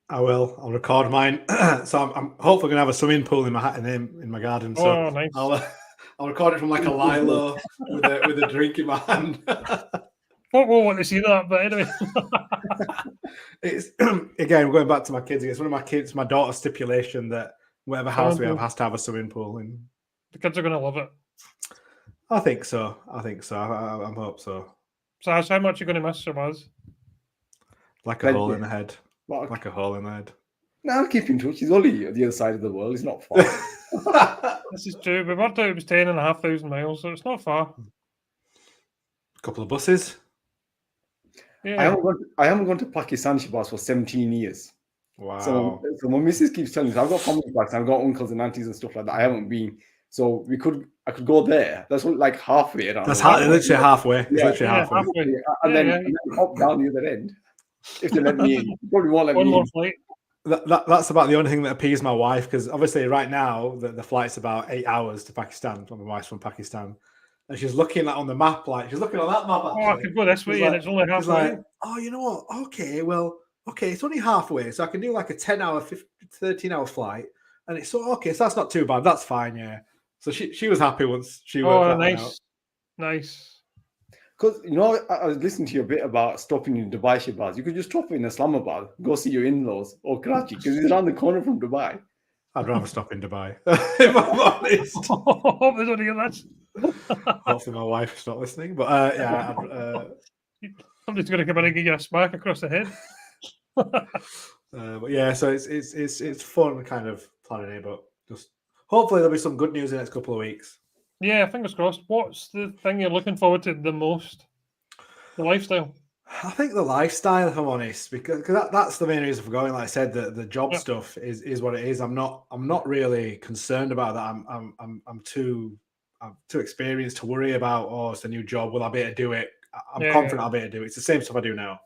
I will. I'll record mine. So I'm hopefully going to have a swimming pool in my garden. So nice. I'll record it from like a lilo with a drink in my hand. We'll want to see that, but anyway. It's again going back to my kids. It's one of my daughter's stipulation that whatever house we have has to have a swimming pool. And the kids are going to love it. I think so. I hope so. So how much are you going to miss, Shabaz? Like a hole in the head. Like a hole in the head. No, I'll keep in touch. He's only at the other side of the world. He's not far. This is true. We worked out it was 10,500 miles, so it's not far. A couple of buses. Yeah. I haven't gone to Pakistan, Shabaz, for 17 years. Wow. So my missus keeps telling me, I've got family back, I've got uncles and aunties and stuff like that. I haven't been. So I could go there. That's like halfway around. That's literally halfway. It's literally halfway. And then hop down the other end. If they let me in. Probably won't let me in. One more flight. That's about the only thing that appeased my wife, because obviously right now the flight's about 8 hours to Pakistan. My wife's from Pakistan. And she's looking on the map, she's looking on that map. Actually. I could go this way, and it's only halfway. Like, oh, you know what? Okay, it's only halfway, so I can do like a 10-hour, 13-hour flight, and it's so that's not too bad. That's fine, yeah. So she was happy once she worked that out. Nice. Because I was listening to you a bit about stopping in Dubai, Shabaz. You could just stop in Islamabad, go see your in-laws, or Karachi, because it's around the corner from Dubai. I'd rather stop in Dubai, if I'm honest. Hope they don't hear that. Hopefully my wife's not listening, but somebody's going to come in and give you a smack across the head. But yeah, so it's fun kind of planning it, but just hopefully there'll be some good news in the next couple of weeks. Yeah, fingers crossed. What's the thing you're looking forward to the most? The lifestyle. I think the lifestyle, if I'm honest, because that's the main reason for going. Like I said, the job stuff is what it is. I'm not really concerned about that. I'm too experienced to worry about. Oh, it's a new job. Will I be able to do it? I'm confident I'll be able to do it. It's the same stuff I do now,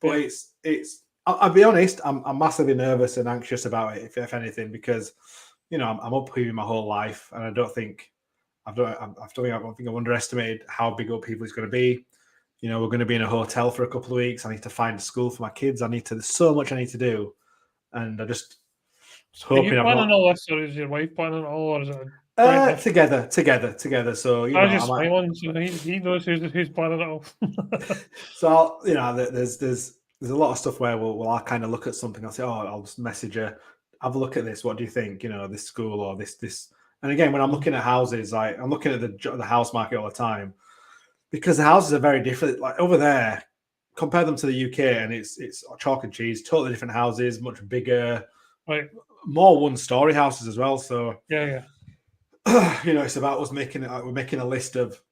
but it's. I'll be honest. I'm massively nervous and anxious about it, if anything, because I'm up here my whole life, and I don't think I've underestimated how big Upheaval is going to be. We're going to be in a hotel for a couple of weeks. I need to find a school for my kids. There's so much I need to do. And I just hoping. Are you planning all this, or is your wife planning it all, or is it together? So, I just smiling, so he knows who's planning it all. So, there's a lot of stuff where I'll kind of look at something. I'll say, I'll just message her, have a look at this. What do you think? This school or this. And again, when I'm looking at houses, I'm looking at the house market all the time. Because the houses are very different. Like over there, compare them to the UK, and it's chalk and cheese. Totally different houses, much bigger, right? More one-story houses as well. So yeah. It's about us making it. We're making a list of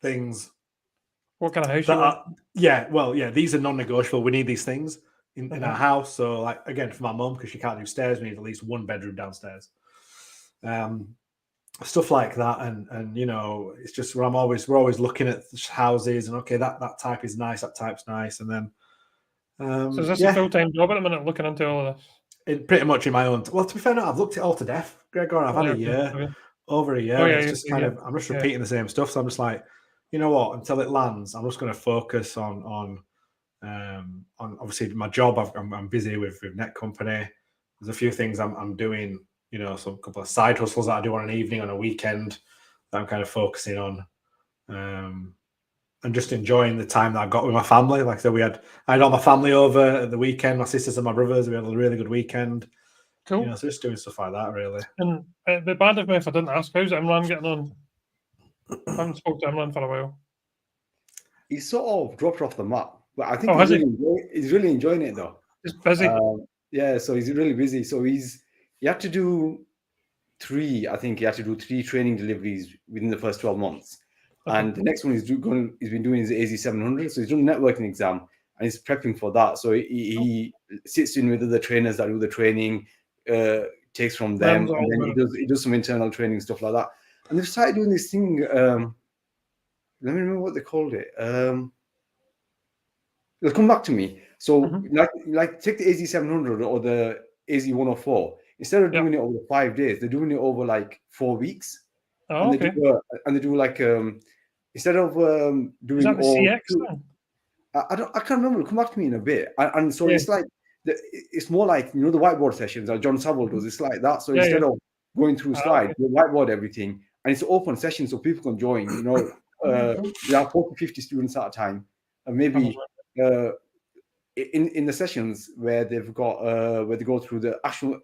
things. What kind of house? These are non-negotiable. We need these things in our house. So, like again, for my mum, because she can't do stairs, we need at least one bedroom downstairs. Stuff like that, and it's just where we're always looking at houses, and okay, that type is nice, that type's nice, and then so is this a full-time job at the minute, looking into all of this? Pretty much in my own. Well, to be fair, I've looked it all to death, Gregor. I've had a year, over a year. It's just I'm just repeating the same stuff. So I'm just like, you know what? Until it lands, I'm just going to focus on obviously my job. I'm busy with Net Company. There's a few things I'm doing. Some couple of side hustles that I do on an evening, on a weekend, that I'm kind of focusing on, and just enjoying the time that I got with my family. Like I said, I had all my family over at the weekend, my sisters and my brothers. We had a really good weekend. Cool. So just doing stuff like that, really. And it'd be bad of me if I didn't ask, how's Imran getting on? I haven't spoken to Imran for a while. He's sort of dropped off the map, but I think he's really enjoying it though. He's busy. So he's really busy. So he had to do three training deliveries within the first 12 months. And the next one he's been doing is the AZ700. So he's done a networking exam and he's prepping for that. So he sits in with other trainers that do the training, takes from them, and then he does some internal training, stuff like that. And they've started doing this thing. Let me remember what they called it. They'll come back to me. So like take the AZ700 or the AZ104. Instead of doing it over 5 days, they're doing it over like 4 weeks. Oh, and they do like instead of doing is that the CX thing? I can't remember. It'll come back to me in a bit. And so it's like it's more like the whiteboard sessions that John Savile does. It's like that. So instead of going through slides, they whiteboard everything, and it's an open session so people can join. There are 40, 50 students at a time, and maybe in the sessions where they've got where they go through the actual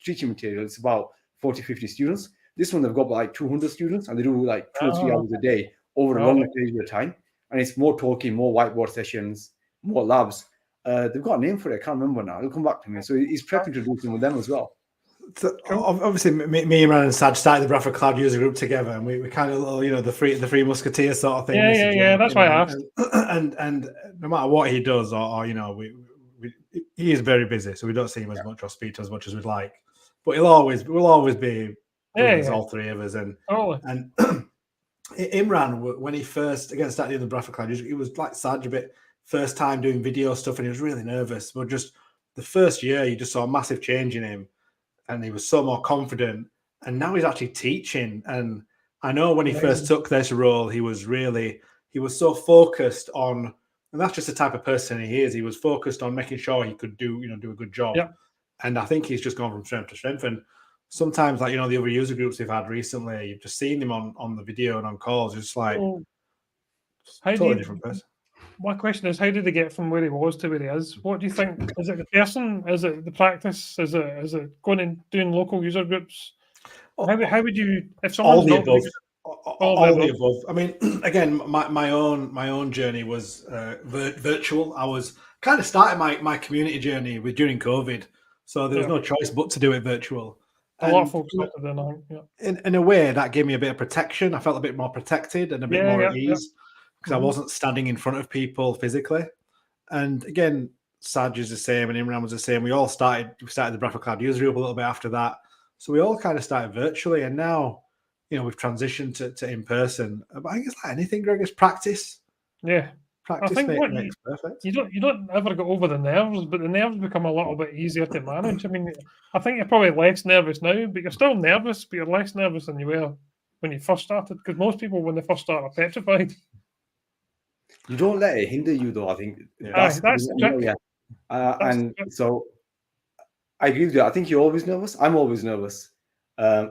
teaching material, it's about 40, 50 students. This one they've got like 200 students, and they do like 2 or 3 hours a day over a longer period of time. And it's more talking, more whiteboard sessions, more labs. They've got a name for it. I can't remember now. It'll come back to me. So he's prepping to do something with them as well. So obviously, me, Imran, and Saj started the Bradford Cloud user group together, and we kind of, the three musketeers sort of thing. Yeah. That's why I asked. And no matter what he does, or he is very busy, so we don't see him as much or speak to as much as we'd like. But we'll always be all three of us. And Imran, when he first started in the Bradford Cloud, he was like Saj a bit first time doing video stuff, and he was really nervous. But just the first year, you just saw a massive change in him. And he was so more confident, and now he's actually teaching. And I know when he first took this role, he was so focused on, and that's just the type of person he is. He was focused on making sure he could do a good job. Yeah. And I think he's just gone from strength to strength. And sometimes, like, the other user groups we've had recently, you've just seen him on the video and on calls, just like totally different person. My question is, how did he get from where he was to where he is? What do you think? Is it the person? Is it the practice? Is it going and doing local user groups? How would you, if someone's not all the above? I mean, again, my own journey was virtual. I was kind of starting my community journey during COVID, so there was no choice but to do it virtual. A lot of folks started doing that. Yeah. In a way, that gave me a bit of protection. I felt a bit more protected and a bit more at ease because I wasn't standing in front of people physically. And again, Saj is the same, and Imran was the same. We started the Bradford Cloud user group a little bit after that. So we all kind of started virtually, and now, we've transitioned to in person. But I think it's like anything, Greg, is practice. Yeah. Practice makes perfect. You don't ever get over the nerves, but the nerves become a little bit easier to manage. I mean, I think you're probably less nervous now, but you're still nervous, but you're less nervous than you were when you first started. Because most people, when they first start, are petrified. You don't let it hinder you, though. I think that's the trick. Yeah. So I agree with you. I think you're always nervous. I'm always nervous.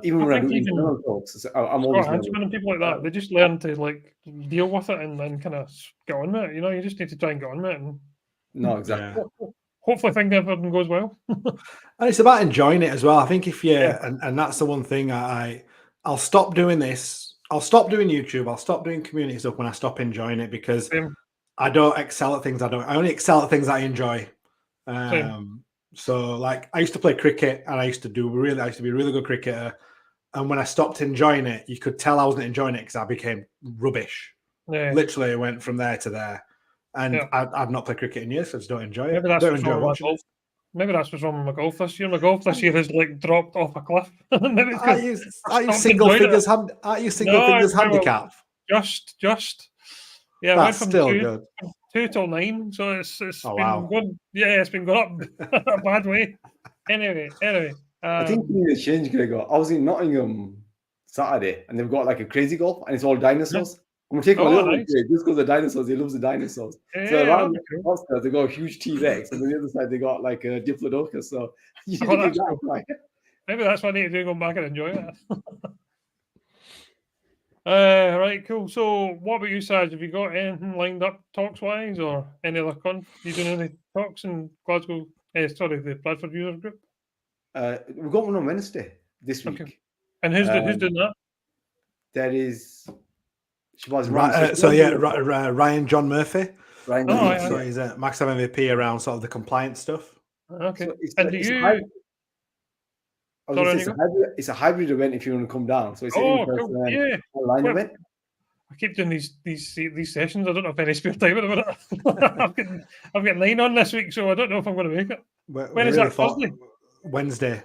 Even when I do internal talks, I'm always nervous. And people like that, they just learn to deal with it and then kind of get on with it. You just need to try and get on with it. And no, exactly. Hopefully, everything goes well. And it's about enjoying it as well. I think if you and that's the one thing I'll stop doing this. I'll stop doing YouTube. I'll stop doing community stuff when I stop enjoying it because I don't excel at things I only excel at things I enjoy. So like I used to play cricket and I used to be a really good cricketer. And when I stopped enjoying it, you could tell I wasn't enjoying it because I became rubbish. Yeah. Literally, it went from there to there. And I've not played cricket in years, so I just don't enjoy it. Maybe that's what's wrong with my golf this year. My golf this year has dropped off a cliff. Are you single figures handicap? Just. Yeah, that's still good. 2 till 9, so it's been good. Yeah, it's been going up a bad way. Anyway. I think we need a change, Gregor. I was in Nottingham Saturday, and they've got like a crazy golf, and it's all dinosaurs. Yeah. I'm gonna take my little kid just because the dinosaurs. He loves the dinosaurs. Yeah, so around the course, they got a huge T-Rex, and on the other side they got like a Diplodocus. So maybe that's what I need to do. Go back and enjoy it. Right, cool. So, what about you, Saj? Have you got anything lined up talks-wise, or any other you doing any talks in Glasgow? The Bradford user group. We've got one on Wednesday this week. Okay. And who's doing that? There is Shabaz Ryan John Murphy. So he's a Max MVP around sort of the compliance stuff. Okay. So it's a hybrid event if you want to come down. So it's an in-person online event. I keep doing these sessions. I don't know if any spare time about it. I've got 9 on this week, so I don't know if I'm going to make it. When is that? Thursday? Wednesday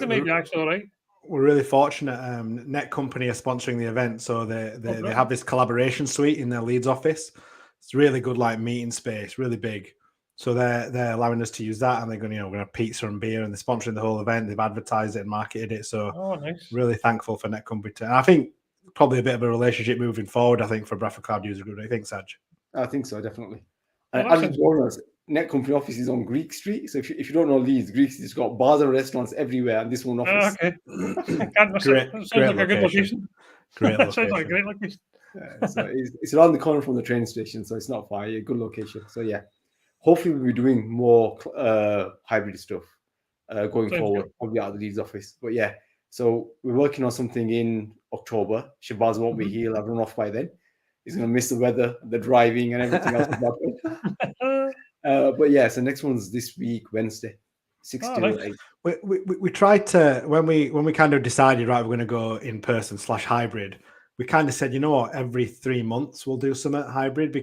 may be actually all right. We're really fortunate. Netcompany are sponsoring the event, so they have this collaboration suite in their Leeds office. It's really good, like meeting space, really big. So they're allowing us to use that, and they're going to have pizza and beer, and they're sponsoring the whole event. They've advertised it and marketed it. So nice. Really thankful for Netcompany. And I think probably a bit of a relationship moving forward. I think for Bradford Cloud User Group. Do you think, Saj? I think so, definitely. And Netcompany office is on Greek Street. So if you don't know Leeds, Greek Street's got bars and restaurants everywhere, and this one office. Okay. Great like a good location. Great location. Sounds like a great location. So it's around the corner from the train station, so it's not far. A good location. So yeah, hopefully we'll be doing more hybrid stuff going forward. Probably out of the Leeds office, but yeah. So we're working on something in October. Shabaz won't be here. He'll have run off by then. He's going to miss the weather, the driving, and everything else. But yeah, so next one's this week, Wednesday, 6 to 8. We tried to when we kind of decided, right, we're going to go in person / hybrid. We kind of said, you know what, every 3 months we'll do some at hybrid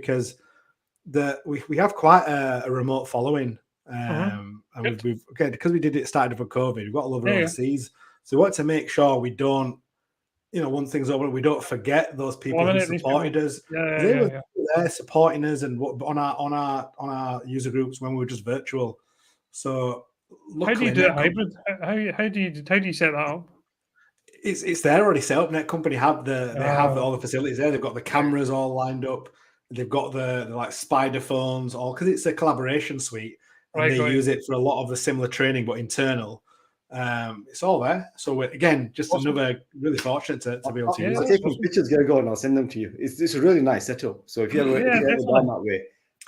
we have quite a remote following, and we've because we did it started with COVID. We've got all over overseas, so we want to make sure we don't. Once things over, we don't forget those people who supported us. They were there supporting us and on our user groups when we were just virtual. So how do you do it hybrid? How do you set that up? It's there already set up. Netcompany have all the facilities there. They've got the cameras all lined up. They've got the like spider phones, all because it's a collaboration suite. And they use it for a lot of the similar training, but internal. It's all there. So we're, again, just another really fortunate to be able to use it. I'll take some pictures, Gregor, and I'll send them to you. It's a really nice setup. So if you're ever down that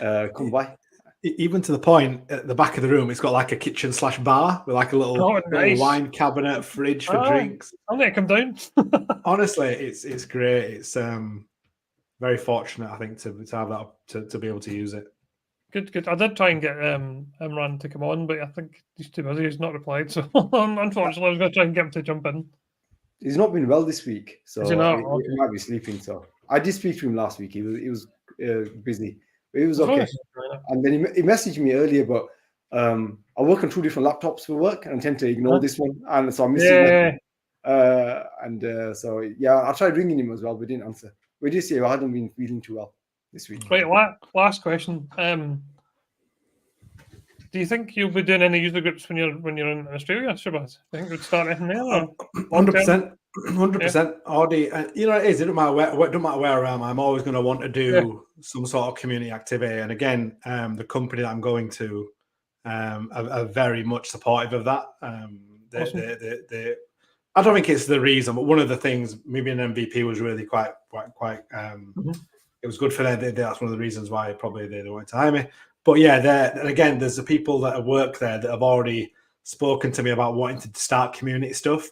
way, come by. Even to the point at the back of the room, it's got like a kitchen / bar with like a little wine cabinet, fridge for drinks. I'll let it come down. Honestly, it's great. It's very fortunate, I think, to have that to be able to use it. Good. I did try and get Imran to come on, but I think he's too busy. He's not replied. So unfortunately, I was going to try and get him to jump in. He's not been well this week, so Is he not? he Okay. might be sleeping. So I did speak to him last week. He was busy, but he was okay. And then he messaged me earlier, but I work on 2 different laptops for work, and I tend to ignore this one, and so I missed him. So I tried ringing him as well, but didn't answer. We did say I hadn't been feeling too well this week. Right, last question. Do you think you'll be doing any user groups when you're in Australia, Shabaz? Do you think we'd start anything there? 100%. Audi, you know, it is. It doesn't matter where I am. I'm always going to want to do some sort of community activity. And again, the company that I'm going to are very much supportive of that. Awesome. I don't think it's the reason, but one of the things, maybe an MVP was really quite. It was good for them. That's one of the reasons why probably they wanted to hire me. But yeah, and again, there's the people that work there that have already spoken to me about wanting to start community stuff.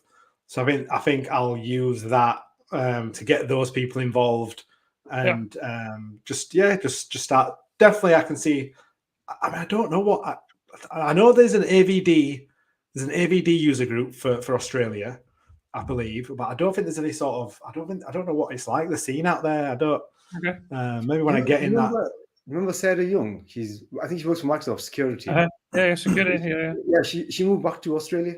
So I think I'll use that to get those people involved and just start. Definitely, I can see. I mean, I don't know what I know. There's an AVD. There's an AVD user group for Australia, I believe, but I don't think there's any sort of. I don't know what it's like, the scene out there. I don't. Okay. Maybe when I get in that. Remember Sarah Young? I think she works for Microsoft Security. Yeah, security. Yeah. Yeah, she moved back to Australia.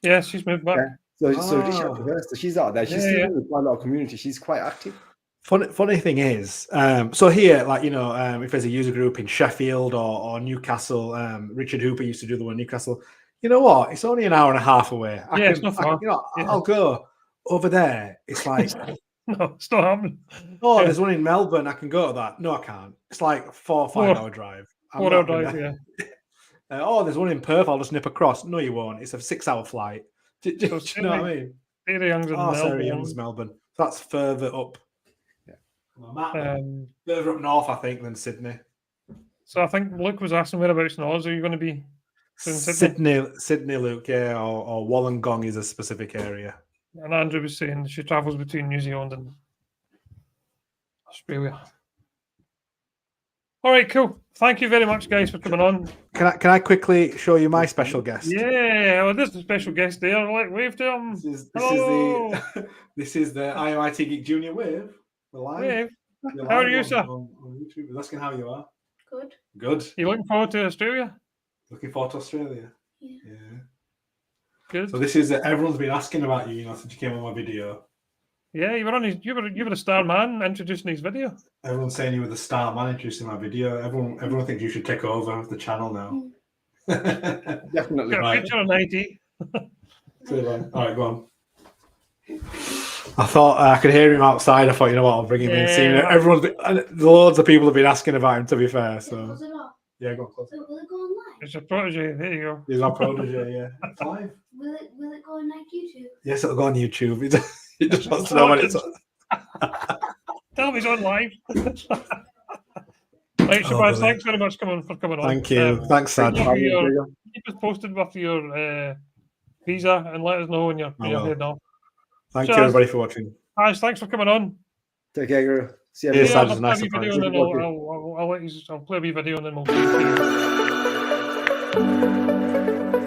Yeah, she's moved back. Yeah. So reach out to her. So she's out there. She's still in quite a lot of community. She's quite active. Funny thing is, so here, like, you know, if there's a user group in Sheffield or Newcastle, Richard Hooper used to do the one in Newcastle. You know what? It's only an hour and a half away. It's not far. I'll go over there. It's like. No, it's not happening. Oh, there's one in Melbourne. I can go to that. No, I can't. It's like 4 or 5 hour drive. 4 hour drive, yeah. There's one in Perth. I'll just nip across. No, you won't. It's a 6 hour flight. Do you know what I mean? Sarah Young's in Melbourne. Sarah Young's Melbourne. That's further up. Further up north, I think, than Sydney. So I think Luke was asking whereabouts in Oz are you going to be? Sydney, Luke, yeah, or Wollongong is a specific area. And Andrew was saying she travels between New Zealand and Australia. All right, cool. Thank you very much, guys, for coming on. Can I quickly show you my special guest? Yeah, well, there's a special guest there. Like, wave to him. This is the IMIT Geek Junior Wave. Wave. How are you, sir? On YouTube. We're asking how you are. Good. You looking forward to Australia? Looking forward to Australia. Yeah. Good. So this is everyone's been asking about you, since you came on my video. Yeah, you were the star man introducing his video. Everyone's saying you were the star man introducing my video. Everyone thinks you should take over the channel now. Definitely. Got a picture on ID. All right, go on. I thought I could hear him outside. I thought, you know what, I'll bring him in. See, loads of people have been asking about him, to be fair. So yeah, go on close. Will it go on live? It's a protege. There you go. He's our protege, yeah. It's live. Will it go on like YouTube? Yes, it'll go on YouTube. He just wants to know when it's on. Tell him he's on live. Right, Shabaz, thanks very much for coming on. Thank you. Thanks, Sad. Keep us posted with your visa and let us know when you're heading off. Thank you, everybody, for watching. Guys, thanks for coming on. Take care, girl. See you. Yes, I'll nice play a video and then I'll play a wee video and then we'll see you.